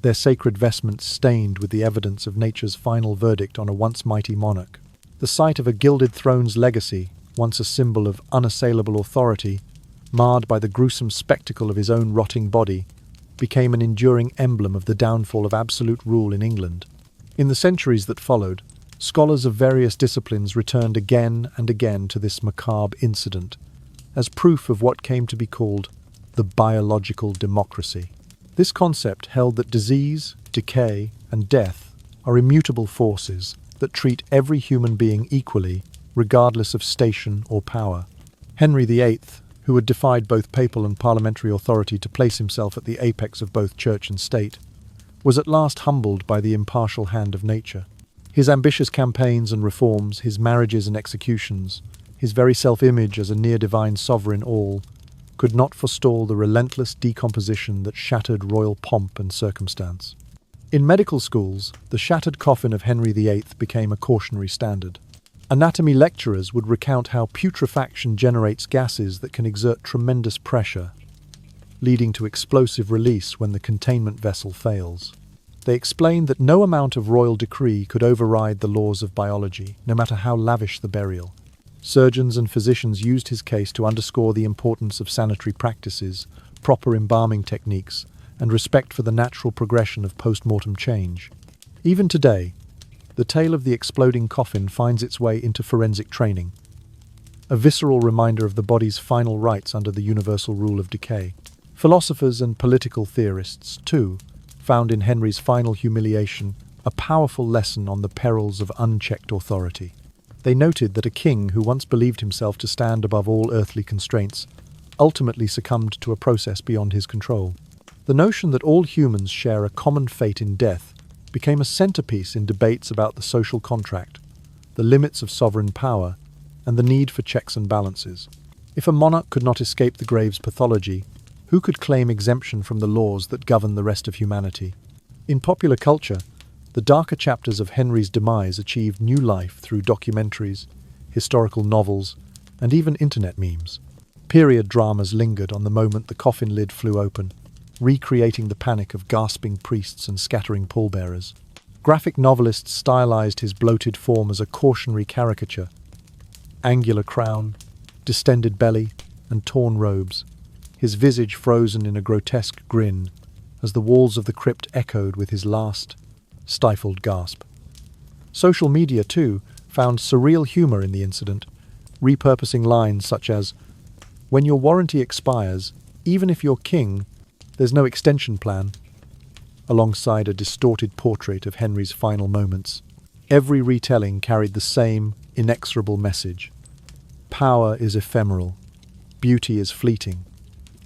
their sacred vestments stained with the evidence of nature's final verdict on a once mighty monarch. The sight of a gilded throne's legacy, once a symbol of unassailable authority, marred by the gruesome spectacle of his own rotting body, became an enduring emblem of the downfall of absolute rule in England. In the centuries that followed, scholars of various disciplines returned again and again to this macabre incident as proof of what came to be called the biological democracy. This concept held that disease, decay, and death are immutable forces that treat every human being equally, regardless of station or power. Henry VIII, who had defied both papal and parliamentary authority to place himself at the apex of both church and state, was at last humbled by the impartial hand of nature. His ambitious campaigns and reforms, his marriages and executions, his very self-image as a near-divine sovereign all, could not forestall the relentless decomposition that shattered royal pomp and circumstance. In medical schools, the shattered coffin of Henry VIII became a cautionary standard. Anatomy lecturers would recount how putrefaction generates gases that can exert tremendous pressure, leading to explosive release when the containment vessel fails. They explained that no amount of royal decree could override the laws of biology, no matter how lavish the burial. Surgeons and physicians used his case to underscore the importance of sanitary practices, proper embalming techniques, and respect for the natural progression of post-mortem change. Even today, the tale of the exploding coffin finds its way into forensic training, a visceral reminder of the body's final rights under the universal rule of decay. Philosophers and political theorists, too, found in Henry's final humiliation a powerful lesson on the perils of unchecked authority. They noted that a king who once believed himself to stand above all earthly constraints ultimately succumbed to a process beyond his control. The notion that all humans share a common fate in death became a centerpiece in debates about the social contract, the limits of sovereign power, and the need for checks and balances. If a monarch could not escape the grave's pathology, who could claim exemption from the laws that govern the rest of humanity? In popular culture, the darker chapters of Henry's demise achieved new life through documentaries, historical novels, and even internet memes. Period dramas lingered on the moment the coffin lid flew open, recreating the panic of gasping priests and scattering pallbearers. Graphic novelists stylized his bloated form as a cautionary caricature. Angular crown, distended belly, and torn robes, his visage frozen in a grotesque grin as the walls of the crypt echoed with his last, stifled gasp. Social media, too, found surreal humor in the incident, repurposing lines such as, "When your warranty expires, even if you're king, there's no extension plan," alongside a distorted portrait of Henry's final moments. Every retelling carried the same inexorable message. Power is ephemeral, beauty is fleeting,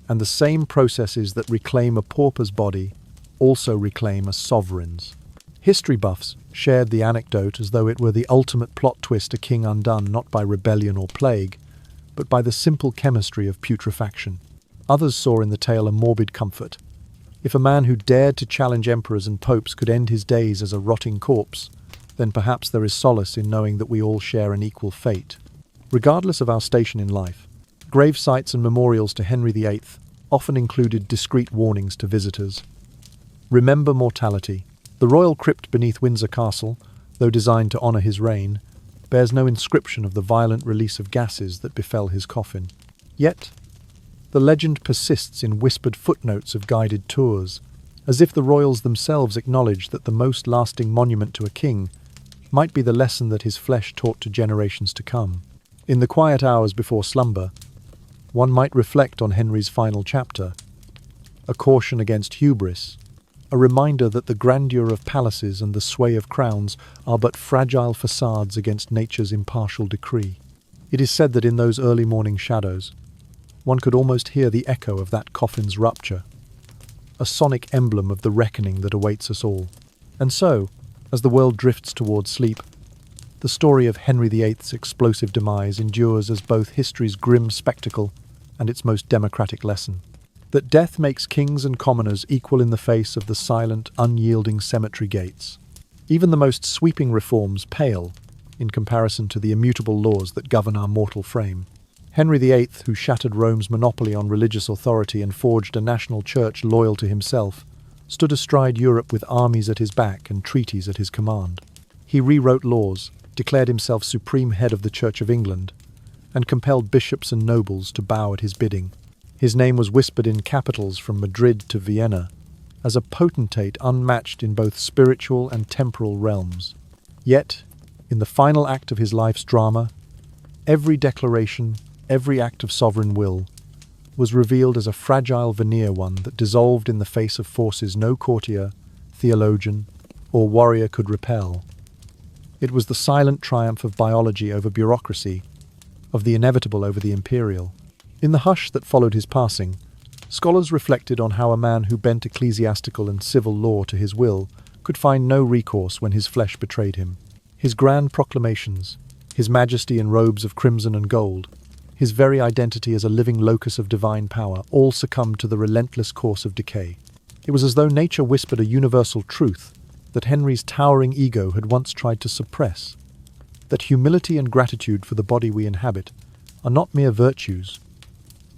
and the same processes that reclaim a pauper's body also reclaim a sovereign's. History buffs shared the anecdote as though it were the ultimate plot twist, a king undone not by rebellion or plague, but by the simple chemistry of putrefaction. Others saw in the tale a morbid comfort. If a man who dared to challenge emperors and popes could end his days as a rotting corpse, then perhaps there is solace in knowing that we all share an equal fate. Regardless of our station in life, grave sites and memorials to Henry VIII often included discreet warnings to visitors. Remember mortality. The royal crypt beneath Windsor Castle, though designed to honour his reign, bears no inscription of the violent release of gases that befell his coffin. Yet, the legend persists in whispered footnotes of guided tours, as if the royals themselves acknowledged that the most lasting monument to a king might be the lesson that his flesh taught to generations to come. In the quiet hours before slumber, one might reflect on Henry's final chapter, a caution against hubris, a reminder that the grandeur of palaces and the sway of crowns are but fragile facades against nature's impartial decree. It is said that in those early morning shadows, one could almost hear the echo of that coffin's rupture, a sonic emblem of the reckoning that awaits us all. And so, as the world drifts towards sleep, the story of Henry VIII's explosive demise endures as both history's grim spectacle and its most democratic lesson. That death makes kings and commoners equal in the face of the silent, unyielding cemetery gates. Even the most sweeping reforms pale in comparison to the immutable laws that govern our mortal frame. Henry VIII, who shattered Rome's monopoly on religious authority and forged a national church loyal to himself, stood astride Europe with armies at his back and treaties at his command. He rewrote laws, declared himself supreme head of the Church of England, and compelled bishops and nobles to bow at his bidding. His name was whispered in capitals from Madrid to Vienna, as a potentate unmatched in both spiritual and temporal realms. Yet, in the final act of his life's drama, every declaration, every act of sovereign will, was revealed as a fragile veneer one that dissolved in the face of forces no courtier, theologian, or warrior could repel. It was the silent triumph of biology over bureaucracy, of the inevitable over the imperial. In the hush that followed his passing, scholars reflected on how a man who bent ecclesiastical and civil law to his will could find no recourse when his flesh betrayed him. His grand proclamations, his majesty in robes of crimson and gold, his very identity as a living locus of divine power, all succumbed to the relentless course of decay. It was as though nature whispered a universal truth that Henry's towering ego had once tried to suppress, that humility and gratitude for the body we inhabit are not mere virtues,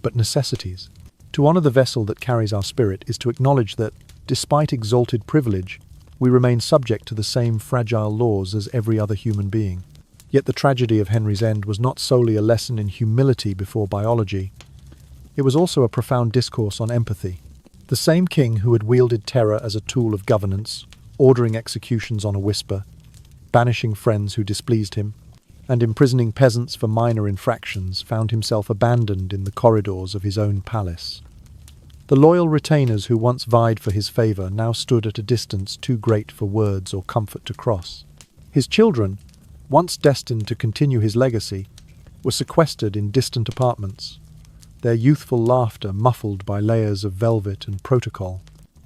but necessities. To honor the vessel that carries our spirit is to acknowledge that, despite exalted privilege, we remain subject to the same fragile laws as every other human being. Yet the tragedy of Henry's end was not solely a lesson in humility before biology. It was also a profound discourse on empathy. The same king who had wielded terror as a tool of governance, ordering executions on a whisper, banishing friends who displeased him, and imprisoning peasants for minor infractions, found himself abandoned in the corridors of his own palace. The loyal retainers who once vied for his favour now stood at a distance too great for words or comfort to cross. His children, once destined to continue his legacy, were sequestered in distant apartments, their youthful laughter muffled by layers of velvet and protocol.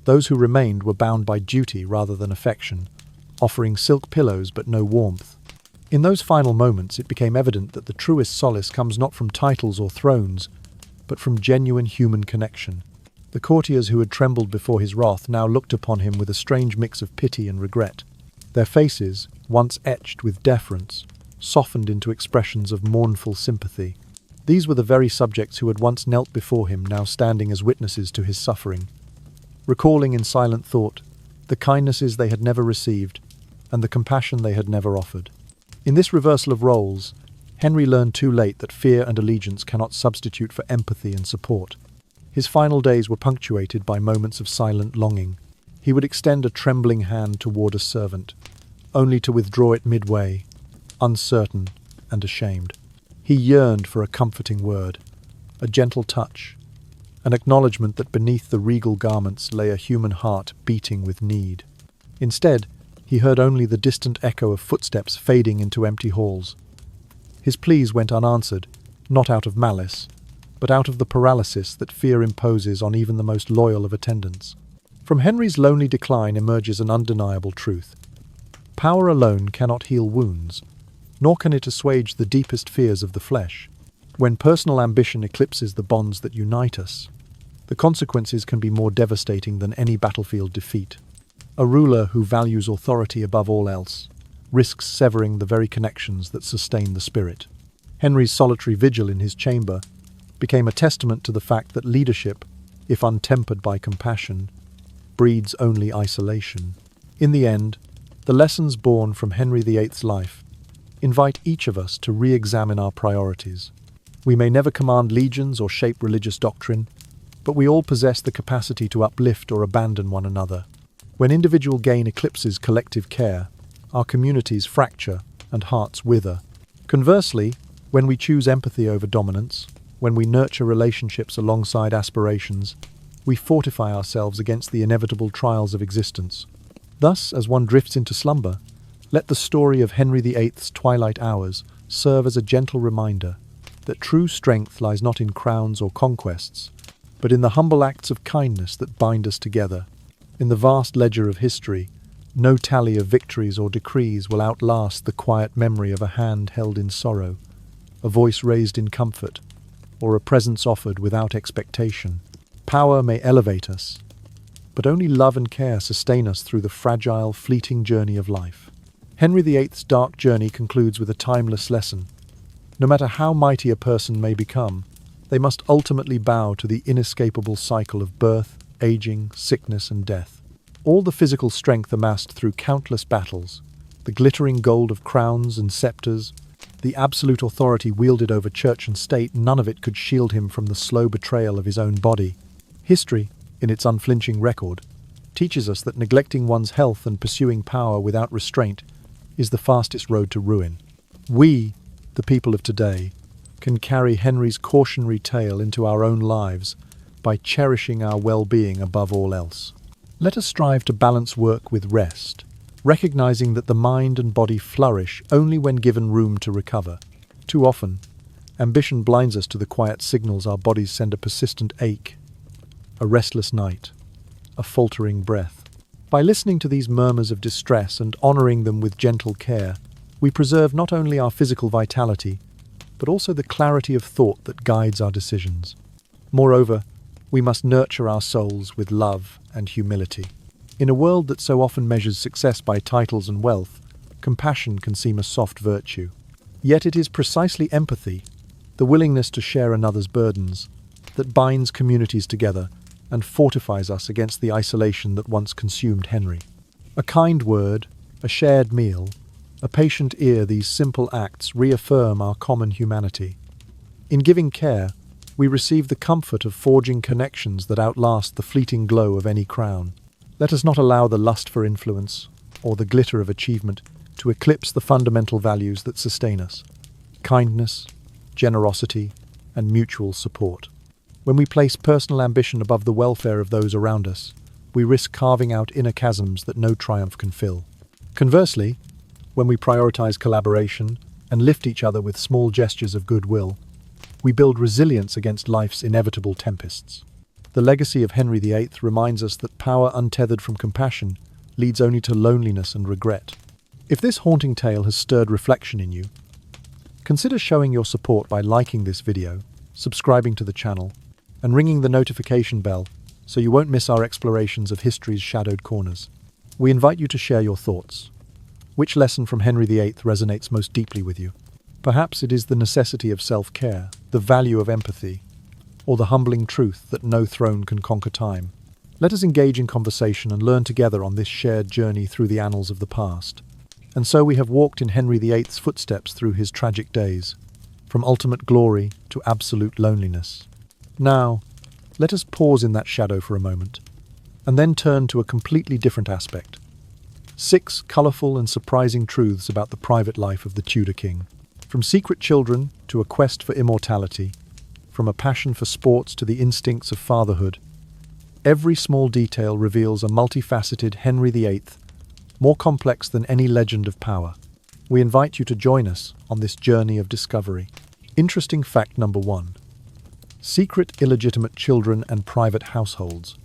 Those who remained were bound by duty rather than affection, offering silk pillows but no warmth. In those final moments it became evident that the truest solace comes not from titles or thrones, but from genuine human connection. The courtiers who had trembled before his wrath now looked upon him with a strange mix of pity and regret. Their faces, once etched with deference, softened into expressions of mournful sympathy. These were the very subjects who had once knelt before him, now standing as witnesses to his suffering, recalling in silent thought the kindnesses they had never received and the compassion they had never offered. In this reversal of roles, Henry learned too late that fear and allegiance cannot substitute for empathy and support. His final days were punctuated by moments of silent longing. He would extend a trembling hand toward a servant, only to withdraw it midway, uncertain and ashamed. He yearned for a comforting word, a gentle touch, an acknowledgement that beneath the regal garments lay a human heart beating with need. Instead, he heard only the distant echo of footsteps fading into empty halls. His pleas went unanswered, not out of malice, but out of the paralysis that fear imposes on even the most loyal of attendants. From Henry's lonely decline emerges an undeniable truth. Power alone cannot heal wounds, nor can it assuage the deepest fears of the flesh. When personal ambition eclipses the bonds that unite us, the consequences can be more devastating than any battlefield defeat. A ruler who values authority above all else risks severing the very connections that sustain the spirit. Henry's solitary vigil in his chamber became a testament to the fact that leadership, if untempered by compassion, breeds only isolation. In the end, the lessons born from Henry VIII's life invite each of us to re-examine our priorities. We may never command legions or shape religious doctrine, but we all possess the capacity to uplift or abandon one another. When individual gain eclipses collective care, our communities fracture and hearts wither. Conversely, when we choose empathy over dominance, when we nurture relationships alongside aspirations, we fortify ourselves against the inevitable trials of existence. Thus, as one drifts into slumber, let the story of Henry VIII's twilight hours serve as a gentle reminder that true strength lies not in crowns or conquests, but in the humble acts of kindness that bind us together. In the vast ledger of history, no tally of victories or decrees will outlast the quiet memory of a hand held in sorrow, a voice raised in comfort, or a presence offered without expectation. Power may elevate us, but only love and care sustain us through the fragile, fleeting journey of life. Henry VIII's dark journey concludes with a timeless lesson. No matter how mighty a person may become, they must ultimately bow to the inescapable cycle of birth, aging, sickness, and death. All the physical strength amassed through countless battles, the glittering gold of crowns and scepters, the absolute authority wielded over church and state, none of it could shield him from the slow betrayal of his own body. History, in its unflinching record, teaches us that neglecting one's health and pursuing power without restraint is the fastest road to ruin. We, the people of today, can carry Henry's cautionary tale into our own lives by cherishing our well-being above all else. Let us strive to balance work with rest, recognizing that the mind and body flourish only when given room to recover. Too often, ambition blinds us to the quiet signals our bodies send: a persistent ache, a restless night, a faltering breath. By listening to these murmurs of distress and honoring them with gentle care, we preserve not only our physical vitality, but also the clarity of thought that guides our decisions. Moreover, we must nurture our souls with love and humility. In a world that so often measures success by titles and wealth, compassion can seem a soft virtue. Yet it is precisely empathy, the willingness to share another's burdens, that binds communities together and fortifies us against the isolation that once consumed Henry. A kind word, a shared meal, a patient ear, these simple acts reaffirm our common humanity. In giving care, we receive the comfort of forging connections that outlast the fleeting glow of any crown. Let us not allow the lust for influence or the glitter of achievement to eclipse the fundamental values that sustain us: kindness, generosity, and mutual support. When we place personal ambition above the welfare of those around us, we risk carving out inner chasms that no triumph can fill. Conversely, when we prioritize collaboration and lift each other with small gestures of goodwill, we build resilience against life's inevitable tempests. The legacy of Henry VIII reminds us that power untethered from compassion leads only to loneliness and regret. If this haunting tale has stirred reflection in you, consider showing your support by liking this video, subscribing to the channel, and ringing the notification bell so you won't miss our explorations of history's shadowed corners. We invite you to share your thoughts. Which lesson from Henry VIII resonates most deeply with you? Perhaps it is the necessity of self-care, the value of empathy, or the humbling truth that no throne can conquer time. Let us engage in conversation and learn together on this shared journey through the annals of the past. And so we have walked in Henry VIII's footsteps through his tragic days, from ultimate glory to absolute loneliness. Now, let us pause in that shadow for a moment, and then turn to a completely different aspect. 6 colourful and surprising truths about the private life of the Tudor king. From secret children to a quest for immortality, from a passion for sports to the instincts of fatherhood, every small detail reveals a multifaceted Henry VIII, more complex than any legend of power. We invite you to join us on this journey of discovery. Interesting fact number 1. Secret illegitimate children and private households.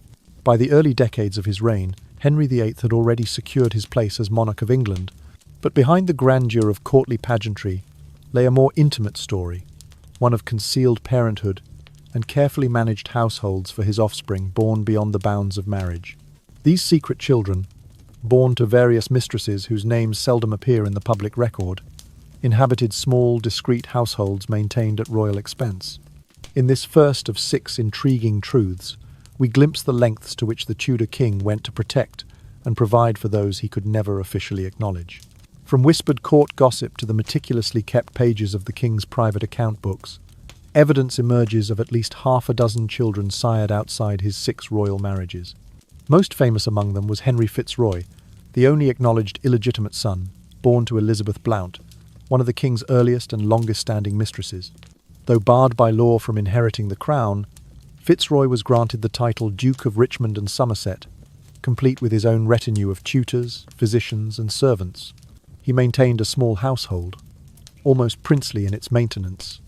By the early decades of his reign, Henry VIII had already secured his place as monarch of England, but behind the grandeur of courtly pageantry lay a more intimate story, one of concealed parenthood and carefully managed households for his offspring born beyond the bounds of marriage. These secret children, born to various mistresses whose names seldom appear in the public record, inhabited small, discreet households maintained at royal expense. In this first of 6 intriguing truths, we glimpse the lengths to which the Tudor king went to protect and provide for those he could never officially acknowledge. From whispered court gossip to the meticulously kept pages of the king's private account books, evidence emerges of at least half a dozen children sired outside his 6 royal marriages. Most famous among them was Henry Fitzroy, the only acknowledged illegitimate son, born to Elizabeth Blount, one of the king's earliest and longest-standing mistresses. Though barred by law from inheriting the crown, Fitzroy was granted the title Duke of Richmond and Somerset, complete with his own retinue of tutors, physicians, and servants. He maintained a small household, almost princely in its maintenance,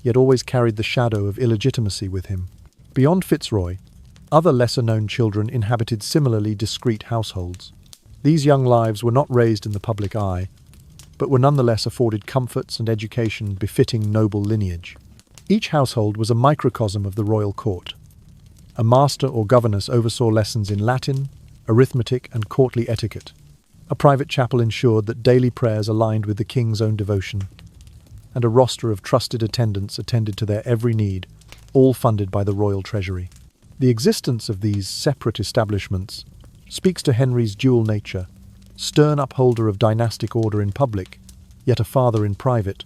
yet always carried the shadow of illegitimacy with him. Beyond Fitzroy, other lesser-known children inhabited similarly discreet households. These young lives were not raised in the public eye, but were nonetheless afforded comforts and education befitting noble lineage. Each household was a microcosm of the royal court. A master or governess oversaw lessons in Latin, arithmetic, and courtly etiquette. A private chapel ensured that daily prayers aligned with the king's own devotion, and a roster of trusted attendants attended to their every need, all funded by the royal treasury. The existence of these separate establishments speaks to Henry's dual nature, stern upholder of dynastic order in public, yet a father in private,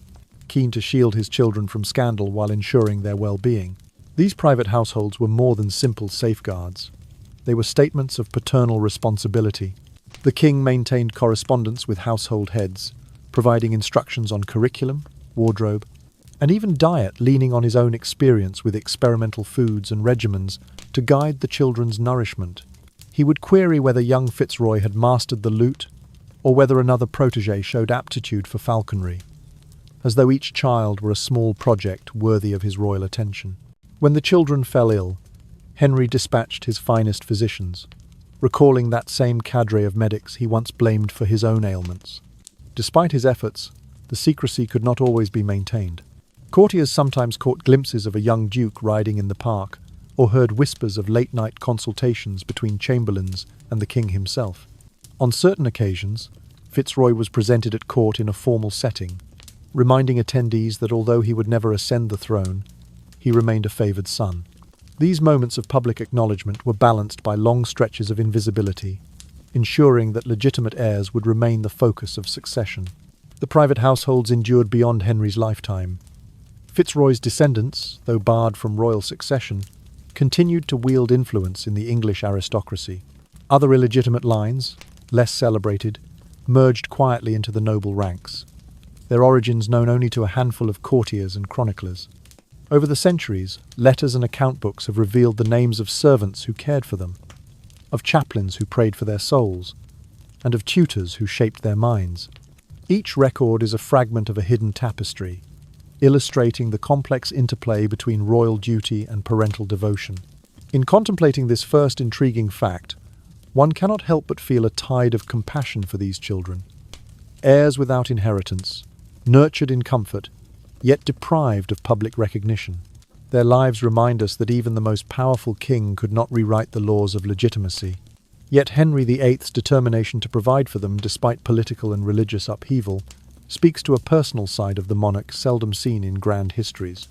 keen to shield his children from scandal while ensuring their well-being. These private households were more than simple safeguards. They were statements of paternal responsibility. The king maintained correspondence with household heads, providing instructions on curriculum, wardrobe, and even diet, leaning on his own experience with experimental foods and regimens to guide the children's nourishment. He would query whether young Fitzroy had mastered the lute or whether another protégé showed aptitude for falconry, as though each child were a small project worthy of his royal attention. When the children fell ill, Henry dispatched his finest physicians, recalling that same cadre of medics he once blamed for his own ailments. Despite his efforts, the secrecy could not always be maintained. Courtiers sometimes caught glimpses of a young duke riding in the park, or heard whispers of late-night consultations between chamberlains and the king himself. On certain occasions, Fitzroy was presented at court in a formal setting, reminding attendees that although he would never ascend the throne, he remained a favoured son. These moments of public acknowledgement were balanced by long stretches of invisibility, ensuring that legitimate heirs would remain the focus of succession. The private households endured beyond Henry's lifetime. Fitzroy's descendants, though barred from royal succession, continued to wield influence in the English aristocracy. Other illegitimate lines, less celebrated, merged quietly into the noble ranks, their origins known only to a handful of courtiers and chroniclers. Over the centuries, letters and account books have revealed the names of servants who cared for them, of chaplains who prayed for their souls, and of tutors who shaped their minds. Each record is a fragment of a hidden tapestry, illustrating the complex interplay between royal duty and parental devotion. In contemplating this first intriguing fact, one cannot help but feel a tide of compassion for these children. Heirs without inheritance, nurtured in comfort, yet deprived of public recognition. Their lives remind us that even the most powerful king could not rewrite the laws of legitimacy. Yet Henry VIII's determination to provide for them despite political and religious upheaval speaks to a personal side of the monarch seldom seen in grand histories.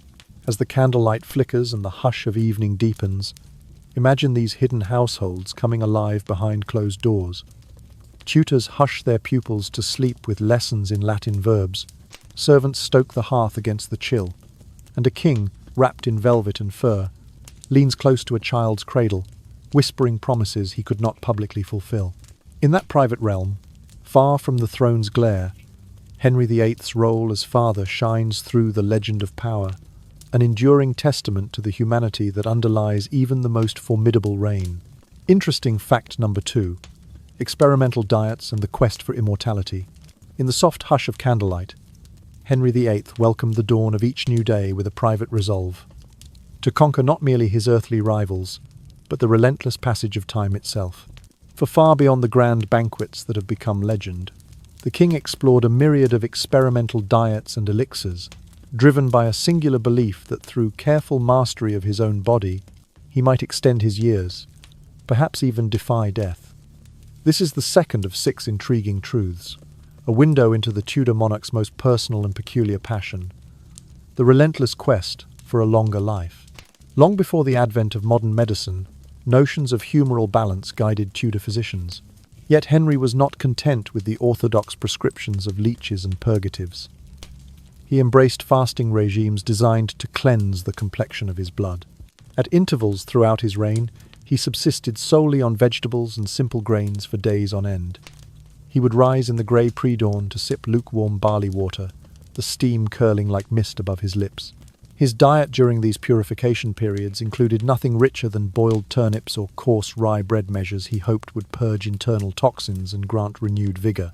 As the candlelight flickers and the hush of evening deepens, imagine these hidden households coming alive behind closed doors. Tutors hush their pupils to sleep with lessons in Latin verbs, servants stoke the hearth against the chill, and a king, wrapped in velvet and fur, leans close to a child's cradle, whispering promises he could not publicly fulfill. In that private realm, far from the throne's glare, Henry VIII's role as father shines through the legend of power, an enduring testament to the humanity that underlies even the most formidable reign. Interesting fact number 2: experimental diets and the quest for immortality. In the soft hush of candlelight, Henry VIII welcomed the dawn of each new day with a private resolve to conquer not merely his earthly rivals, but the relentless passage of time itself. For far beyond the grand banquets that have become legend, the king explored a myriad of experimental diets and elixirs, driven by a singular belief that through careful mastery of his own body, he might extend his years, perhaps even defy death. This is the second of 6 intriguing truths, a window into the Tudor monarch's most personal and peculiar passion, the relentless quest for a longer life. Long before the advent of modern medicine, notions of humoral balance guided Tudor physicians. Yet Henry was not content with the orthodox prescriptions of leeches and purgatives. He embraced fasting regimes designed to cleanse the complexion of his blood. At intervals throughout his reign, he subsisted solely on vegetables and simple grains for days on end. He would rise in the grey pre-dawn to sip lukewarm barley water, the steam curling like mist above his lips. His diet during these purification periods included nothing richer than boiled turnips or coarse rye bread measures he hoped would purge internal toxins and grant renewed vigour.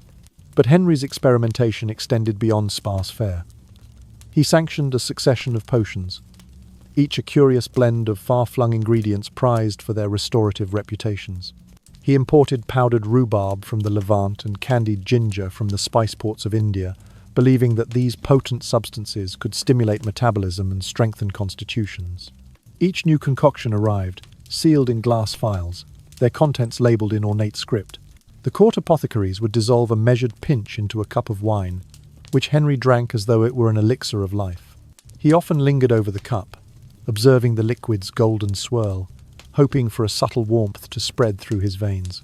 But Henry's experimentation extended beyond sparse fare. He sanctioned a succession of potions, each a curious blend of far-flung ingredients prized for their restorative reputations. He imported powdered rhubarb from the Levant and candied ginger from the spice ports of India, believing that these potent substances could stimulate metabolism and strengthen constitutions. Each new concoction arrived, sealed in glass phials, their contents labelled in ornate script. The court apothecaries would dissolve a measured pinch into a cup of wine, which Henry drank as though it were an elixir of life. He often lingered over the cup, observing the liquid's golden swirl, hoping for a subtle warmth to spread through his veins.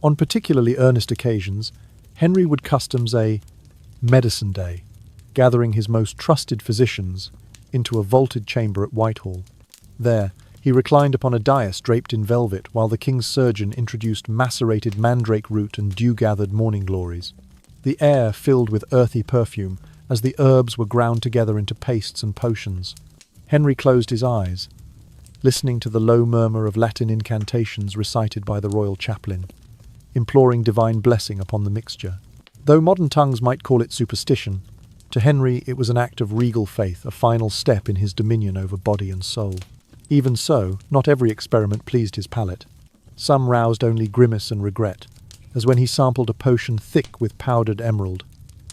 On particularly earnest occasions, Henry would customs a medicine day, gathering his most trusted physicians into a vaulted chamber at Whitehall. There, he reclined upon a dais draped in velvet while the king's surgeon introduced macerated mandrake root and dew-gathered morning glories. The air filled with earthy perfume as the herbs were ground together into pastes and potions. Henry closed his eyes, listening to the low murmur of Latin incantations recited by the royal chaplain, imploring divine blessing upon the mixture. Though modern tongues might call it superstition, to Henry it was an act of regal faith, a final step in his dominion over body and soul. Even so, not every experiment pleased his palate. Some roused only grimace and regret, as when he sampled a potion thick with powdered emerald,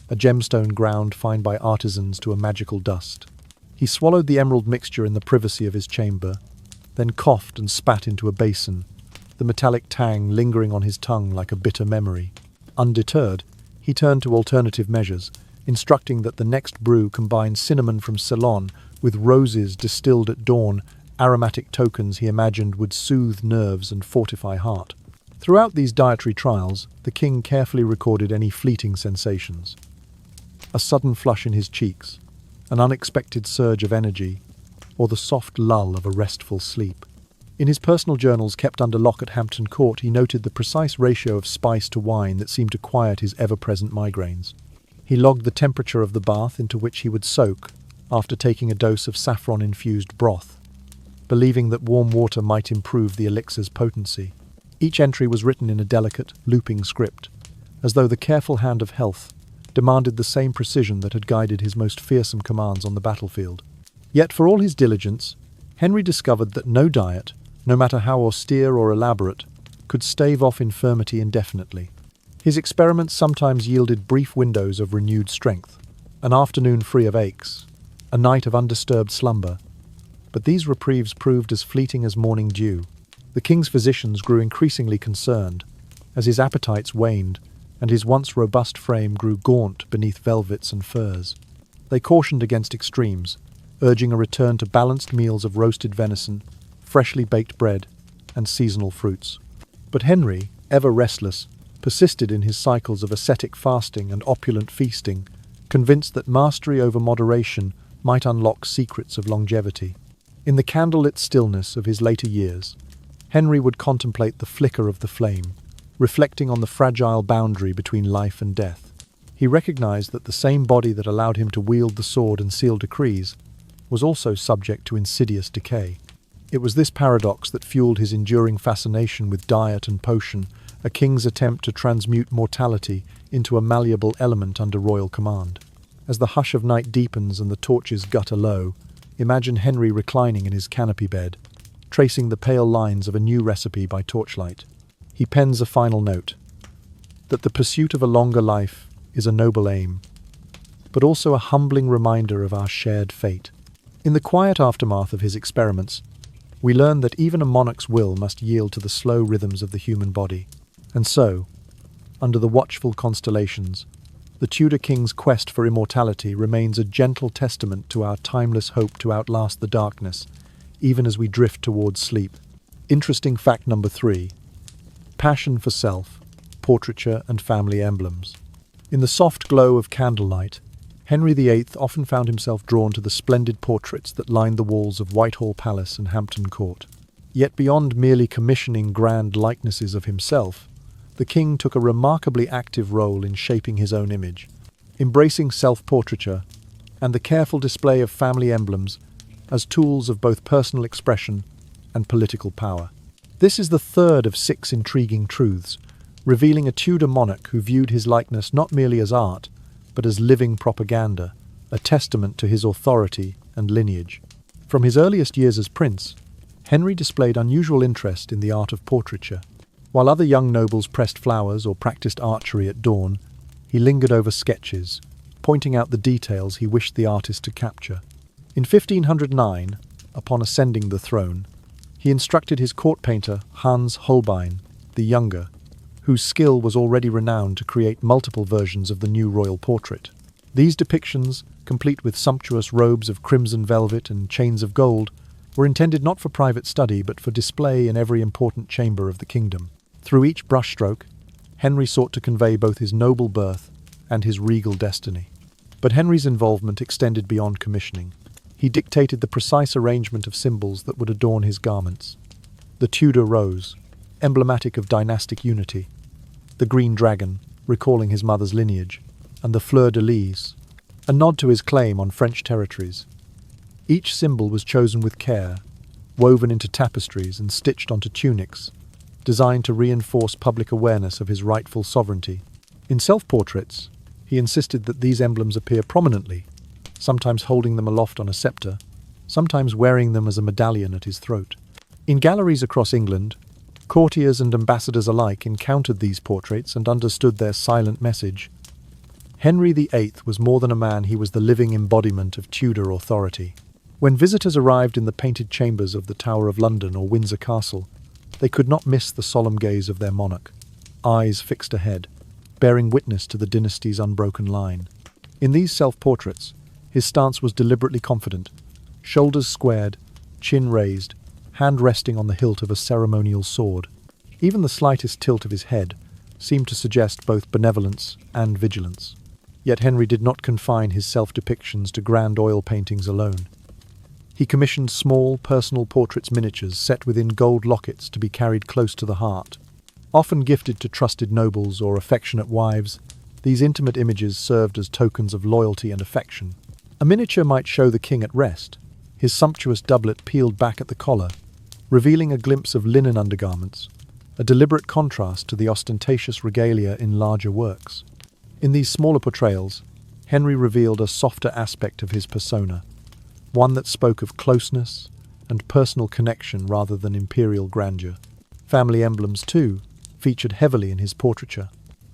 a gemstone ground fine by artisans to a magical dust. He swallowed the emerald mixture in the privacy of his chamber, then coughed and spat into a basin, the metallic tang lingering on his tongue like a bitter memory. Undeterred, he turned to alternative measures, instructing that the next brew combine cinnamon from Ceylon with roses distilled at dawn, aromatic tokens he imagined would soothe nerves and fortify heart. Throughout these dietary trials, the king carefully recorded any fleeting sensations. A sudden flush in his cheeks, an unexpected surge of energy, or the soft lull of a restful sleep. In his personal journals kept under lock at Hampton Court, he noted the precise ratio of spice to wine that seemed to quiet his ever-present migraines. He logged the temperature of the bath into which he would soak after taking a dose of saffron-infused broth, believing that warm water might improve the elixir's potency. Each entry was written in a delicate, looping script, as though the careful hand of health demanded the same precision that had guided his most fearsome commands on the battlefield. Yet for all his diligence, Henry discovered that no diet, no matter how austere or elaborate, could stave off infirmity indefinitely. His experiments sometimes yielded brief windows of renewed strength, an afternoon free of aches, a night of undisturbed slumber, but these reprieves proved as fleeting as morning dew. The king's physicians grew increasingly concerned, as his appetites waned and his once robust frame grew gaunt beneath velvets and furs. They cautioned against extremes, urging a return to balanced meals of roasted venison, freshly baked bread, and seasonal fruits. But Henry, ever restless, persisted in his cycles of ascetic fasting and opulent feasting, convinced that mastery over moderation might unlock secrets of longevity. In the candlelit stillness of his later years, Henry would contemplate the flicker of the flame, reflecting on the fragile boundary between life and death. He recognized that the same body that allowed him to wield the sword and seal decrees was also subject to insidious decay. It was this paradox that fueled his enduring fascination with diet and potion, a king's attempt to transmute mortality into a malleable element under royal command. As the hush of night deepens and the torches gutter low, imagine Henry reclining in his canopy bed, tracing the pale lines of a new recipe by torchlight. He pens a final note, that the pursuit of a longer life is a noble aim, but also a humbling reminder of our shared fate. In the quiet aftermath of his experiments, we learn that even a monarch's will must yield to the slow rhythms of the human body. And so, under the watchful constellations, the Tudor king's quest for immortality remains a gentle testament to our timeless hope to outlast the darkness, even as we drift towards sleep. Interesting fact number 3. Passion for self, portraiture and family emblems. In the soft glow of candlelight, Henry VIII often found himself drawn to the splendid portraits that lined the walls of Whitehall Palace and Hampton Court. Yet beyond merely commissioning grand likenesses of himself, the king took a remarkably active role in shaping his own image, embracing self-portraiture and the careful display of family emblems as tools of both personal expression and political power. This is the third of 6 intriguing truths, revealing a Tudor monarch who viewed his likeness not merely as art, but as living propaganda, a testament to his authority and lineage. From his earliest years as prince, Henry displayed unusual interest in the art of portraiture. While other young nobles pressed flowers or practiced archery at dawn, he lingered over sketches, pointing out the details he wished the artist to capture. In 1509, upon ascending the throne, he instructed his court painter Hans Holbein, the Younger, whose skill was already renowned, to create multiple versions of the new royal portrait. These depictions, complete with sumptuous robes of crimson velvet and chains of gold, were intended not for private study but for display in every important chamber of the kingdom. Through each brushstroke, Henry sought to convey both his noble birth and his regal destiny. But Henry's involvement extended beyond commissioning. He dictated the precise arrangement of symbols that would adorn his garments. The Tudor rose, emblematic of dynastic unity, the green dragon, recalling his mother's lineage, and the fleur-de-lis, a nod to his claim on French territories. Each symbol was chosen with care, woven into tapestries and stitched onto tunics, designed to reinforce public awareness of his rightful sovereignty. In self-portraits, he insisted that these emblems appear prominently, sometimes holding them aloft on a scepter, sometimes wearing them as a medallion at his throat. In galleries across England, courtiers and ambassadors alike encountered these portraits and understood their silent message. Henry VIII was more than a man, he was the living embodiment of Tudor authority. When visitors arrived in the painted chambers of the Tower of London or Windsor Castle, they could not miss the solemn gaze of their monarch, eyes fixed ahead, bearing witness to the dynasty's unbroken line. In these self-portraits, his stance was deliberately confident, shoulders squared, chin raised, hand resting on the hilt of a ceremonial sword. Even the slightest tilt of his head seemed to suggest both benevolence and vigilance. Yet Henry did not confine his self-depictions to grand oil paintings alone. He commissioned small, personal portraits miniatures set within gold lockets to be carried close to the heart. Often gifted to trusted nobles or affectionate wives, these intimate images served as tokens of loyalty and affection. A miniature might show the king at rest, his sumptuous doublet peeled back at the collar, revealing a glimpse of linen undergarments, a deliberate contrast to the ostentatious regalia in larger works. In these smaller portrayals, Henry revealed a softer aspect of his persona, one that spoke of closeness and personal connection rather than imperial grandeur. Family emblems, too, featured heavily in his portraiture.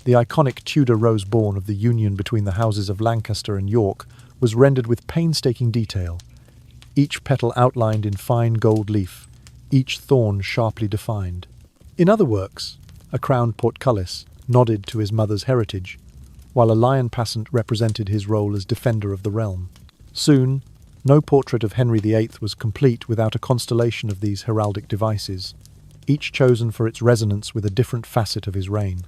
The iconic Tudor rose born of the union between the houses of Lancaster and York was rendered with painstaking detail, each petal outlined in fine gold leaf, each thorn sharply defined. In other works, a crowned portcullis nodded to his mother's heritage, while a lion passant represented his role as defender of the realm. Soon, no portrait of Henry VIII was complete without a constellation of these heraldic devices, each chosen for its resonance with a different facet of his reign.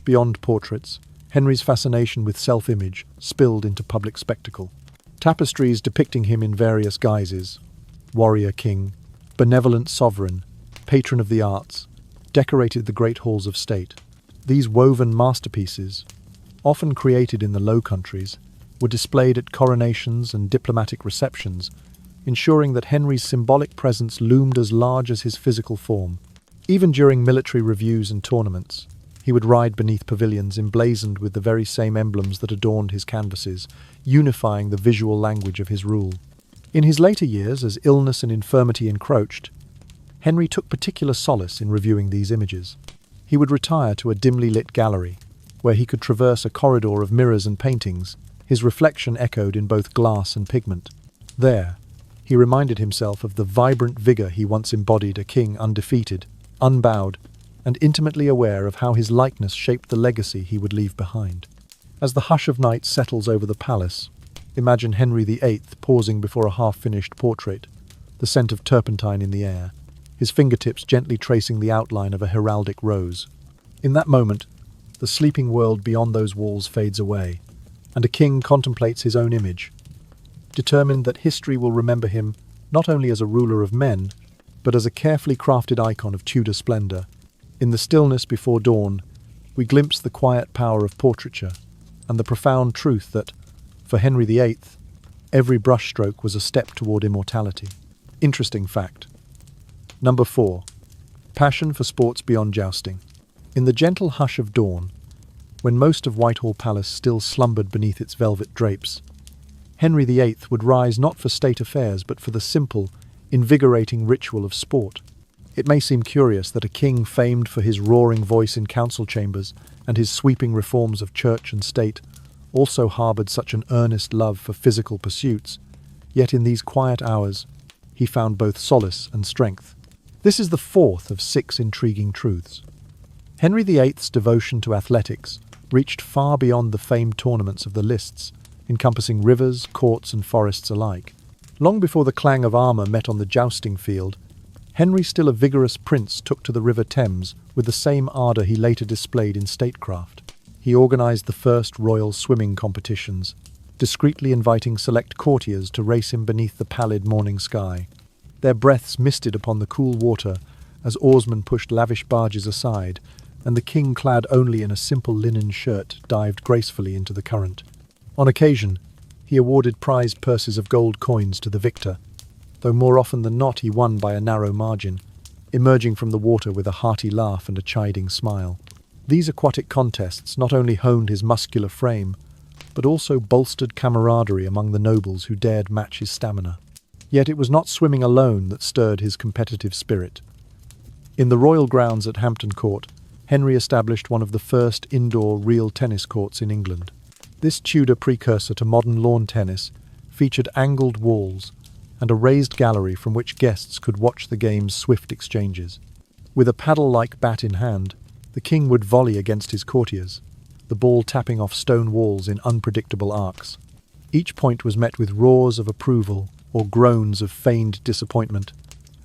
Beyond portraits, Henry's fascination with self-image spilled into public spectacle. Tapestries depicting him in various guises, warrior king, benevolent sovereign, patron of the arts, decorated the great halls of state. These woven masterpieces, often created in the Low Countries, were displayed at coronations and diplomatic receptions, ensuring that Henry's symbolic presence loomed as large as his physical form. Even during military reviews and tournaments, he would ride beneath pavilions emblazoned with the very same emblems that adorned his canvases, unifying the visual language of his rule. In his later years, as illness and infirmity encroached, Henry took particular solace in reviewing these images. He would retire to a dimly lit gallery, where he could traverse a corridor of mirrors and paintings, his reflection echoed in both glass and pigment. There, he reminded himself of the vibrant vigor he once embodied, a king undefeated, unbowed, and intimately aware of how his likeness shaped the legacy he would leave behind. As the hush of night settles over the palace, imagine Henry VIII pausing before a half-finished portrait, the scent of turpentine in the air, his fingertips gently tracing the outline of a heraldic rose. In that moment, the sleeping world beyond those walls fades away, and a king contemplates his own image, determined that history will remember him not only as a ruler of men, but as a carefully crafted icon of Tudor splendor. In the stillness before dawn, we glimpse the quiet power of portraiture and the profound truth that, for Henry VIII, every brushstroke was a step toward immortality. Interesting fact. Number 4. Passion for sports beyond jousting. In the gentle hush of dawn, when most of Whitehall Palace still slumbered beneath its velvet drapes, Henry VIII would rise not for state affairs but for the simple, invigorating ritual of sport. It may seem curious that a king famed for his roaring voice in council chambers and his sweeping reforms of church and state also harbored such an earnest love for physical pursuits, yet in these quiet hours he found both solace and strength. This is the fourth of 6 intriguing truths. Henry VIII's devotion to athletics reached far beyond the famed tournaments of the lists, encompassing rivers, courts and forests alike. Long before the clang of armor met on the jousting field, Henry, still a vigorous prince, took to the River Thames with the same ardour he later displayed in statecraft. He organised the first royal swimming competitions, discreetly inviting select courtiers to race him beneath the pallid morning sky. Their breaths misted upon the cool water as oarsmen pushed lavish barges aside, and the king, clad only in a simple linen shirt, dived gracefully into the current. On occasion, he awarded prize purses of gold coins to the victor, though more often than not he won by a narrow margin, emerging from the water with a hearty laugh and a chiding smile. These aquatic contests not only honed his muscular frame, but also bolstered camaraderie among the nobles who dared match his stamina. Yet it was not swimming alone that stirred his competitive spirit. In the royal grounds at Hampton Court, Henry established one of the first indoor real tennis courts in England. This Tudor precursor to modern lawn tennis featured angled walls and a raised gallery from which guests could watch the game's swift exchanges. With a paddle-like bat in hand, the king would volley against his courtiers, the ball tapping off stone walls in unpredictable arcs. Each point was met with roars of approval or groans of feigned disappointment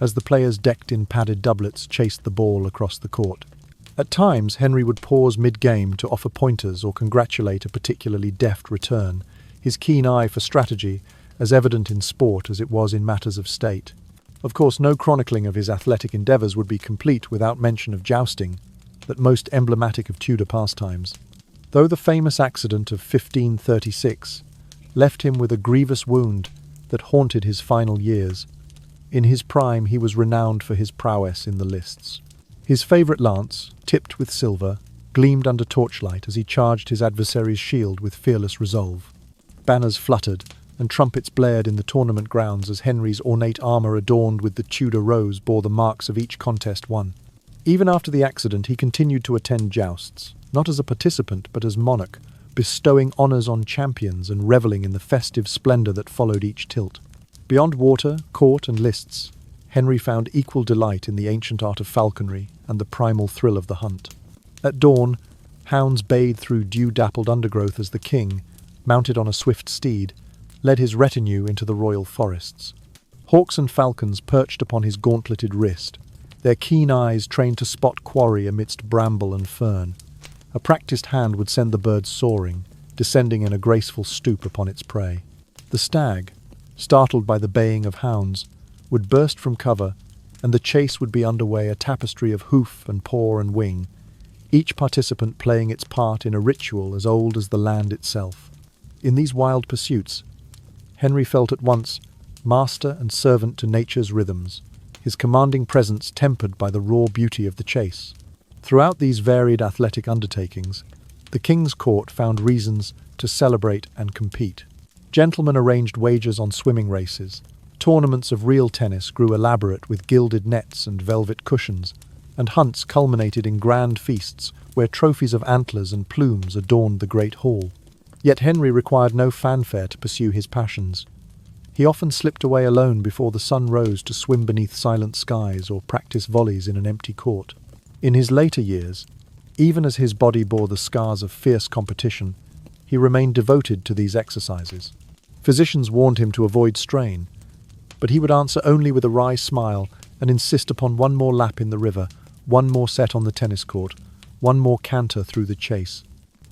as the players decked in padded doublets chased the ball across the court. At times, Henry would pause mid-game to offer pointers or congratulate a particularly deft return, his keen eye for strategy as evident in sport as it was in matters of state. Of course, no chronicling of his athletic endeavours would be complete without mention of jousting, that most emblematic of Tudor pastimes. Though the famous accident of 1536 left him with a grievous wound that haunted his final years, in his prime he was renowned for his prowess in the lists. His favourite lance, tipped with silver, gleamed under torchlight as he charged his adversary's shield with fearless resolve. Banners fluttered and trumpets blared in the tournament grounds as Henry's ornate armour adorned with the Tudor rose bore the marks of each contest won. Even after the accident, he continued to attend jousts, not as a participant but as monarch, bestowing honours on champions and revelling in the festive splendour that followed each tilt. Beyond water, court and lists, Henry found equal delight in the ancient art of falconry and the primal thrill of the hunt. At dawn, hounds bayed through dew-dappled undergrowth as the king, mounted on a swift steed, led his retinue into the royal forests. Hawks and falcons perched upon his gauntleted wrist, their keen eyes trained to spot quarry amidst bramble and fern. A practised hand would send the bird soaring, descending in a graceful stoop upon its prey. The stag, startled by the baying of hounds, would burst from cover, and the chase would be underway, a tapestry of hoof and paw and wing, each participant playing its part in a ritual as old as the land itself. In these wild pursuits, Henry felt at once master and servant to nature's rhythms, his commanding presence tempered by the raw beauty of the chase. Throughout these varied athletic undertakings, the king's court found reasons to celebrate and compete. Gentlemen arranged wagers on swimming races. Tournaments of real tennis grew elaborate with gilded nets and velvet cushions, and hunts culminated in grand feasts where trophies of antlers and plumes adorned the great hall. Yet Henry required no fanfare to pursue his passions. He often slipped away alone before the sun rose to swim beneath silent skies or practice volleys in an empty court. In his later years, even as his body bore the scars of fierce competition, he remained devoted to these exercises. Physicians warned him to avoid strain, but he would answer only with a wry smile and insist upon one more lap in the river, one more set on the tennis court, one more canter through the chase.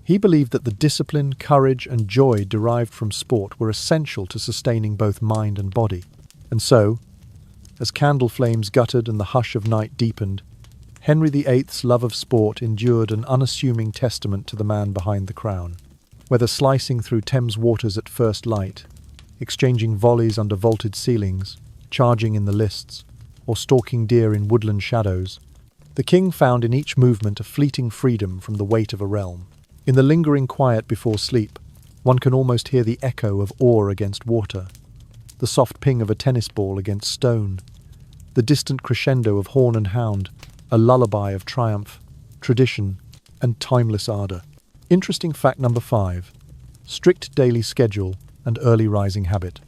He believed that the discipline, courage, and joy derived from sport were essential to sustaining both mind and body. And so, as candle flames guttered and the hush of night deepened, Henry VIII's love of sport endured an unassuming testament to the man behind the crown. Whether slicing through Thames waters at first light, exchanging volleys under vaulted ceilings, charging in the lists, or stalking deer in woodland shadows, the king found in each movement a fleeting freedom from the weight of a realm. In the lingering quiet before sleep, one can almost hear the echo of oar against water, the soft ping of a tennis ball against stone, the distant crescendo of horn and hound, a lullaby of triumph, tradition, and timeless ardour. Interesting fact number 5. Strict daily schedule and early rising habit.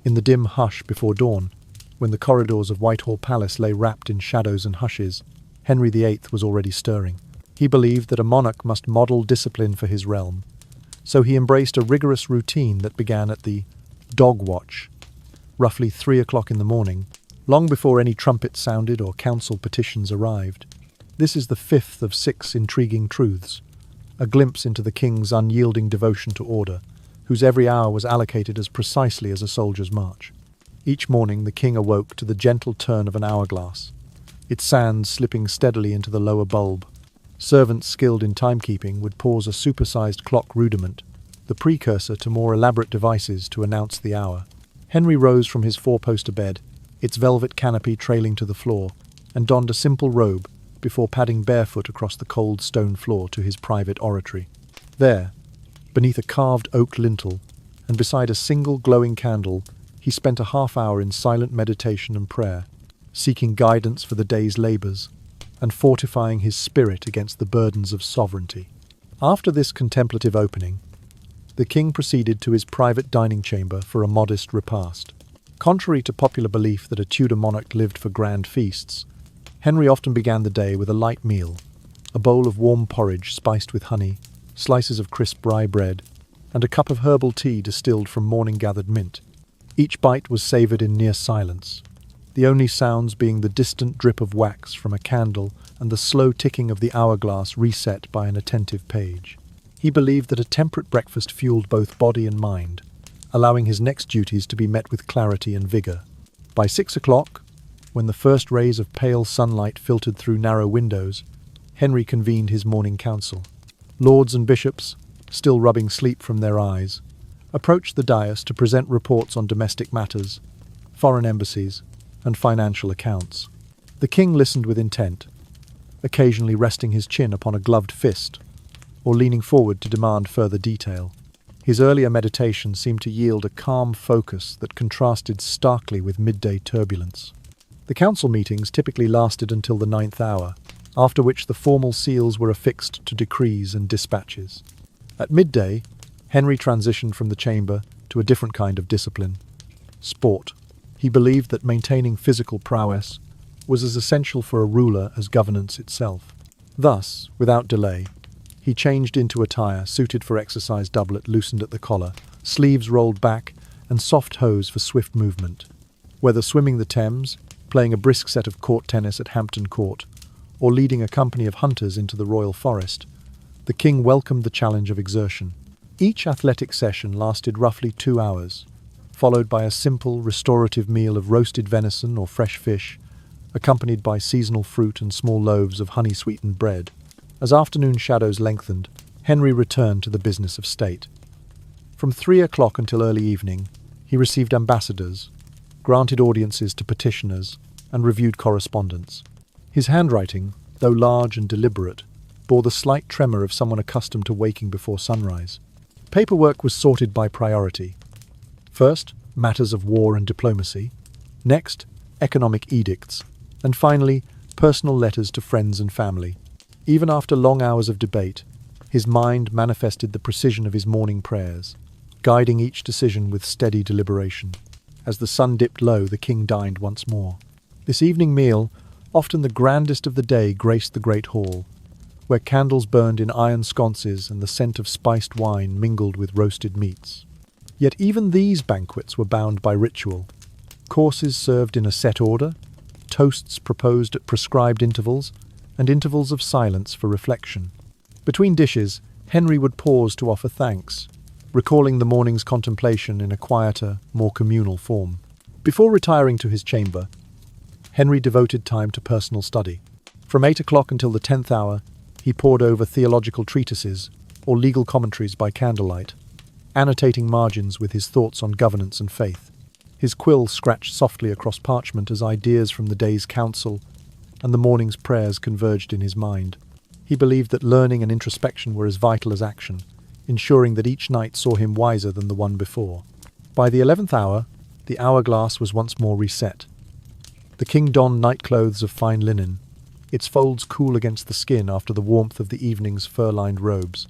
In the dim hush before dawn, when the corridors of Whitehall Palace lay wrapped in shadows and hushes, Henry VIII was already stirring. He believed that a monarch must model discipline for his realm, so he embraced a rigorous routine that began at the dog watch, roughly 3 o'clock in the morning, long before any trumpet sounded or council petitions arrived. This is the fifth of 6 intriguing truths, a glimpse into the king's unyielding devotion to order, whose every hour was allocated as precisely as a soldier's march. Each morning the king awoke to the gentle turn of an hourglass, its sands slipping steadily into the lower bulb. Servants skilled in timekeeping would pause a supersized clock rudiment, the precursor to more elaborate devices to announce the hour. Henry rose from his 4-poster bed, its velvet canopy trailing to the floor, and donned a simple robe before padding barefoot across the cold stone floor to his private oratory. There, beneath a carved oak lintel, and beside a single glowing candle, he spent a half-hour in silent meditation and prayer, seeking guidance for the day's labours, and fortifying his spirit against the burdens of sovereignty. After this contemplative opening, the king proceeded to his private dining chamber for a modest repast. Contrary to popular belief that a Tudor monarch lived for grand feasts, Henry often began the day with a light meal, a bowl of warm porridge spiced with honey, slices of crisp rye bread, and a cup of herbal tea distilled from morning-gathered mint. Each bite was savoured in near silence, the only sounds being the distant drip of wax from a candle and the slow ticking of the hourglass reset by an attentive page. He believed that a temperate breakfast fueled both body and mind, allowing his next duties to be met with clarity and vigour. By 6 o'clock, when the first rays of pale sunlight filtered through narrow windows, Henry convened his morning council. Lords and bishops, still rubbing sleep from their eyes, approached the dais to present reports on domestic matters, foreign embassies, and financial accounts. The king listened with intent, occasionally resting his chin upon a gloved fist, or leaning forward to demand further detail. His earlier meditation seemed to yield a calm focus that contrasted starkly with midday turbulence. The council meetings typically lasted until the 9th hour, after which the formal seals were affixed to decrees and dispatches. At midday, Henry transitioned from the chamber to a different kind of discipline: sport. He believed that maintaining physical prowess was as essential for a ruler as governance itself. Thus, without delay, he changed into attire suited for exercise: doublet loosened at the collar, sleeves rolled back, and soft hose for swift movement. Whether swimming the Thames, playing a brisk set of court tennis at Hampton Court, or leading a company of hunters into the royal forest, the king welcomed the challenge of exertion. Each athletic session lasted roughly 2 hours, followed by a simple, restorative meal of roasted venison or fresh fish, accompanied by seasonal fruit and small loaves of honey-sweetened bread. As afternoon shadows lengthened, Henry returned to the business of state. From 3 o'clock until early evening, he received ambassadors, granted audiences to petitioners, and reviewed correspondence. His handwriting, though large and deliberate, bore the slight tremor of someone accustomed to waking before sunrise. Paperwork was sorted by priority. First, matters of war and diplomacy. Next, economic edicts. And finally, personal letters to friends and family. Even after long hours of debate, his mind manifested the precision of his morning prayers, guiding each decision with steady deliberation. As the sun dipped low, the king dined once more. This evening meal, often the grandest of the day, graced the great hall, where candles burned in iron sconces and the scent of spiced wine mingled with roasted meats. Yet even these banquets were bound by ritual. Courses served in a set order, toasts proposed at prescribed intervals, and intervals of silence for reflection. Between dishes, Henry would pause to offer thanks, recalling the morning's contemplation in a quieter, more communal form. Before retiring to his chamber, Henry devoted time to personal study. From 8 o'clock until the 10th hour, he pored over theological treatises or legal commentaries by candlelight, annotating margins with his thoughts on governance and faith. His quill scratched softly across parchment as ideas from the day's council and the morning's prayers converged in his mind. He believed that learning and introspection were as vital as action, ensuring that each night saw him wiser than the one before. By the 11th hour, the hourglass was once more reset. The king donned nightclothes of fine linen, its folds cool against the skin after the warmth of the evening's fur-lined robes.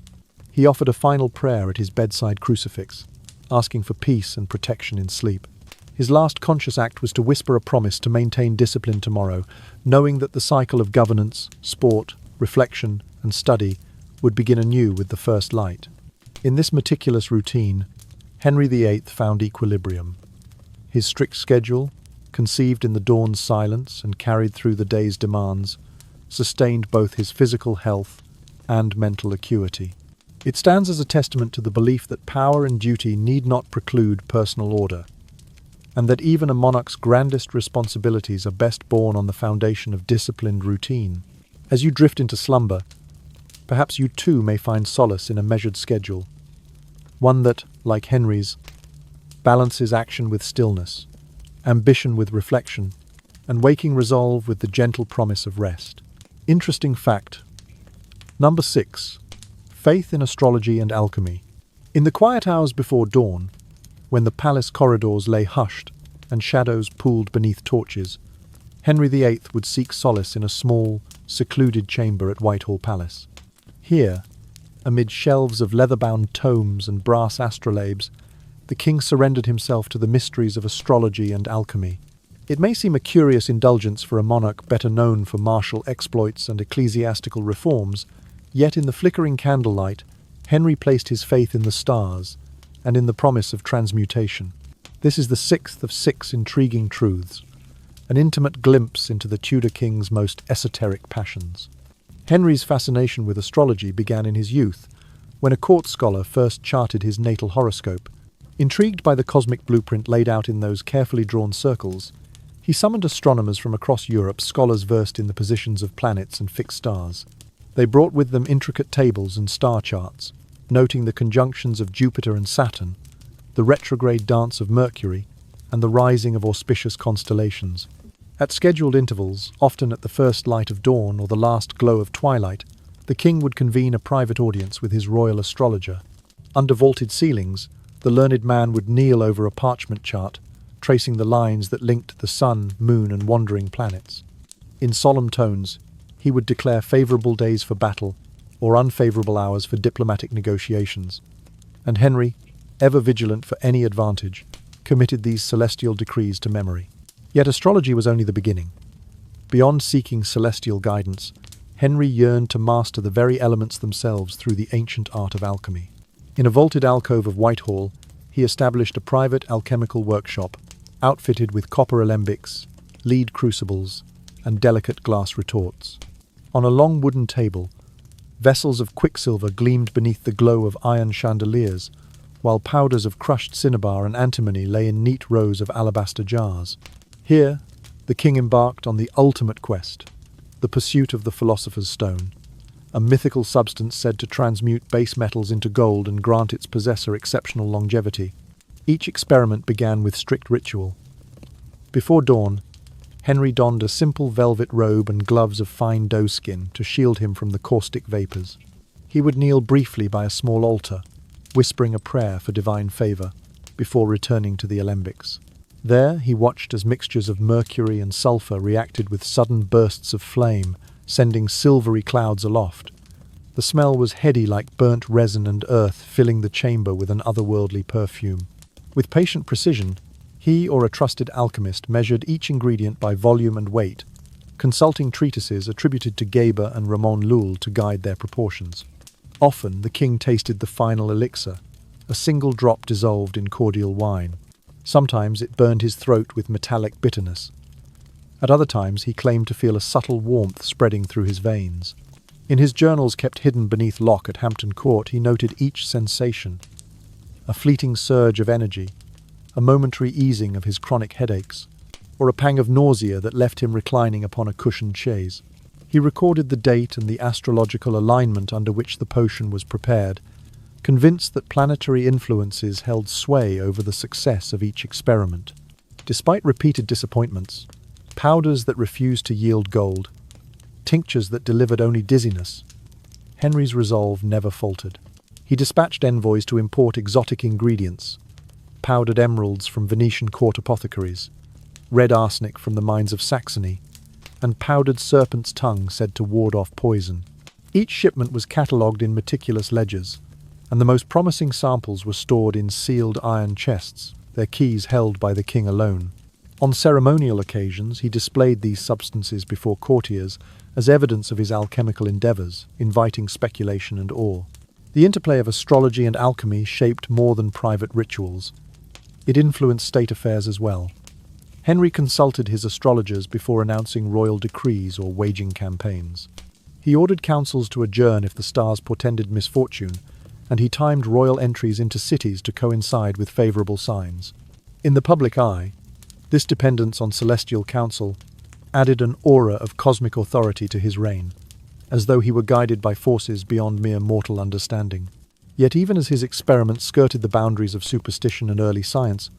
He offered a final prayer at his bedside crucifix, asking for peace and protection in sleep. His last conscious act was to whisper a promise to maintain discipline tomorrow, knowing that the cycle of governance, sport, reflection, and study would begin anew with the first light. In this meticulous routine, Henry VIII found equilibrium. His strict schedule, conceived in the dawn's silence and carried through the day's demands, sustained both his physical health and mental acuity. It stands as a testament to the belief that power and duty need not preclude personal order, and that even a monarch's grandest responsibilities are best borne on the foundation of disciplined routine. As you drift into slumber, perhaps you too may find solace in a measured schedule, one that, like Henry's, balances action with stillness, ambition with reflection, and waking resolve with the gentle promise of rest. Interesting fact. Number 6. Faith in astrology and alchemy. In the quiet hours before dawn, when the palace corridors lay hushed and shadows pooled beneath torches, Henry VIII would seek solace in a small, secluded chamber at Whitehall Palace. Here, amid shelves of leather-bound tomes and brass astrolabes, the king surrendered himself to the mysteries of astrology and alchemy. It may seem a curious indulgence for a monarch better known for martial exploits and ecclesiastical reforms, yet in the flickering candlelight, Henry placed his faith in the stars and in the promise of transmutation. This is the 6th of 6 intriguing truths, an intimate glimpse into the Tudor king's most esoteric passions. Henry's fascination with astrology began in his youth, when a court scholar first charted his natal horoscope. Intrigued by the cosmic blueprint laid out in those carefully drawn circles, he summoned astronomers from across Europe, scholars versed in the positions of planets and fixed stars. They brought with them intricate tables and star charts, noting the conjunctions of Jupiter and Saturn, the retrograde dance of Mercury, and the rising of auspicious constellations. At scheduled intervals, often at the first light of dawn or the last glow of twilight, the king would convene a private audience with his royal astrologer. Under vaulted ceilings, the learned man would kneel over a parchment chart, tracing the lines that linked the sun, moon, and wandering planets. In solemn tones, he would declare favorable days for battle or unfavorable hours for diplomatic negotiations. And Henry, ever vigilant for any advantage, committed these celestial decrees to memory. Yet astrology was only the beginning. Beyond seeking celestial guidance, Henry yearned to master the very elements themselves through the ancient art of alchemy. In a vaulted alcove of Whitehall, he established a private alchemical workshop, outfitted with copper alembics, lead crucibles, and delicate glass retorts. On a long wooden table, vessels of quicksilver gleamed beneath the glow of iron chandeliers, while powders of crushed cinnabar and antimony lay in neat rows of alabaster jars. Here, the king embarked on the ultimate quest, the pursuit of the philosopher's stone, a mythical substance said to transmute base metals into gold and grant its possessor exceptional longevity. Each experiment began with strict ritual. Before dawn, Henry donned a simple velvet robe and gloves of fine doeskin to shield him from the caustic vapors. He would kneel briefly by a small altar, whispering a prayer for divine favor, before returning to the alembics. There he watched as mixtures of mercury and sulfur reacted with sudden bursts of flame, sending silvery clouds aloft. The smell was heady like burnt resin and earth, filling the chamber with an otherworldly perfume. With patient precision, he or a trusted alchemist measured each ingredient by volume and weight, consulting treatises attributed to Geber and Ramon Llull to guide their proportions. Often the king tasted the final elixir, a single drop dissolved in cordial wine. Sometimes it burned his throat with metallic bitterness. At other times he claimed to feel a subtle warmth spreading through his veins. In his journals kept hidden beneath lock at Hampton Court, he noted each sensation, a fleeting surge of energy, a momentary easing of his chronic headaches, or a pang of nausea that left him reclining upon a cushioned chaise. He recorded the date and the astrological alignment under which the potion was prepared, convinced that planetary influences held sway over the success of each experiment. Despite repeated disappointments, powders that refused to yield gold, tinctures that delivered only dizziness, Henry's resolve never faltered. He dispatched envoys to import exotic ingredients, powdered emeralds from Venetian court apothecaries, red arsenic from the mines of Saxony, and powdered serpent's tongue said to ward off poison. Each shipment was catalogued in meticulous ledgers, and the most promising samples were stored in sealed iron chests, their keys held by the king alone. On ceremonial occasions, he displayed these substances before courtiers as evidence of his alchemical endeavors, inviting speculation and awe. The interplay of astrology and alchemy shaped more than private rituals. It influenced state affairs as well. Henry consulted his astrologers before announcing royal decrees or waging campaigns. He ordered councils to adjourn if the stars portended misfortune, and he timed royal entries into cities to coincide with favourable signs. In the public eye, this dependence on celestial counsel added an aura of cosmic authority to his reign, as though he were guided by forces beyond mere mortal understanding. Yet even as his experiments skirted the boundaries of superstition and early science,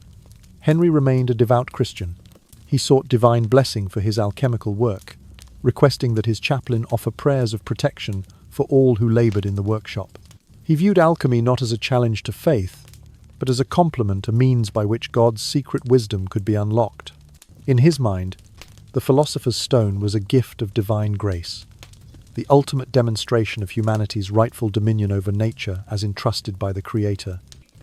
Henry remained a devout Christian. He sought divine blessing for his alchemical work, requesting that his chaplain offer prayers of protection for all who laboured in the workshop. He viewed alchemy not as a challenge to faith, but as a complement, a means by which God's secret wisdom could be unlocked. In his mind, the philosopher's stone was a gift of divine grace, the ultimate demonstration of humanity's rightful dominion over nature as entrusted by the Creator.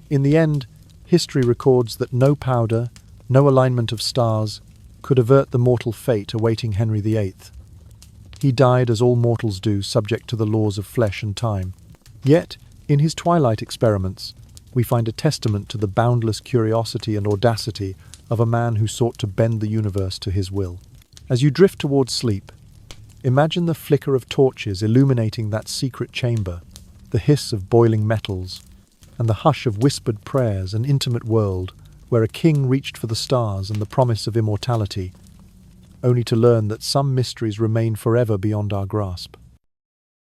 In the end, history records that no powder, no alignment of stars, could avert the mortal fate awaiting Henry VIII. He died as all mortals do, subject to the laws of flesh and time. Yet, in his twilight experiments, we find a testament to the boundless curiosity and audacity of a man who sought to bend the universe to his will. As you drift towards sleep, imagine the flicker of torches illuminating that secret chamber, the hiss of boiling metals, and the hush of whispered prayers, an intimate world where a king reached for the stars and the promise of immortality, only to learn that some mysteries remain forever beyond our grasp.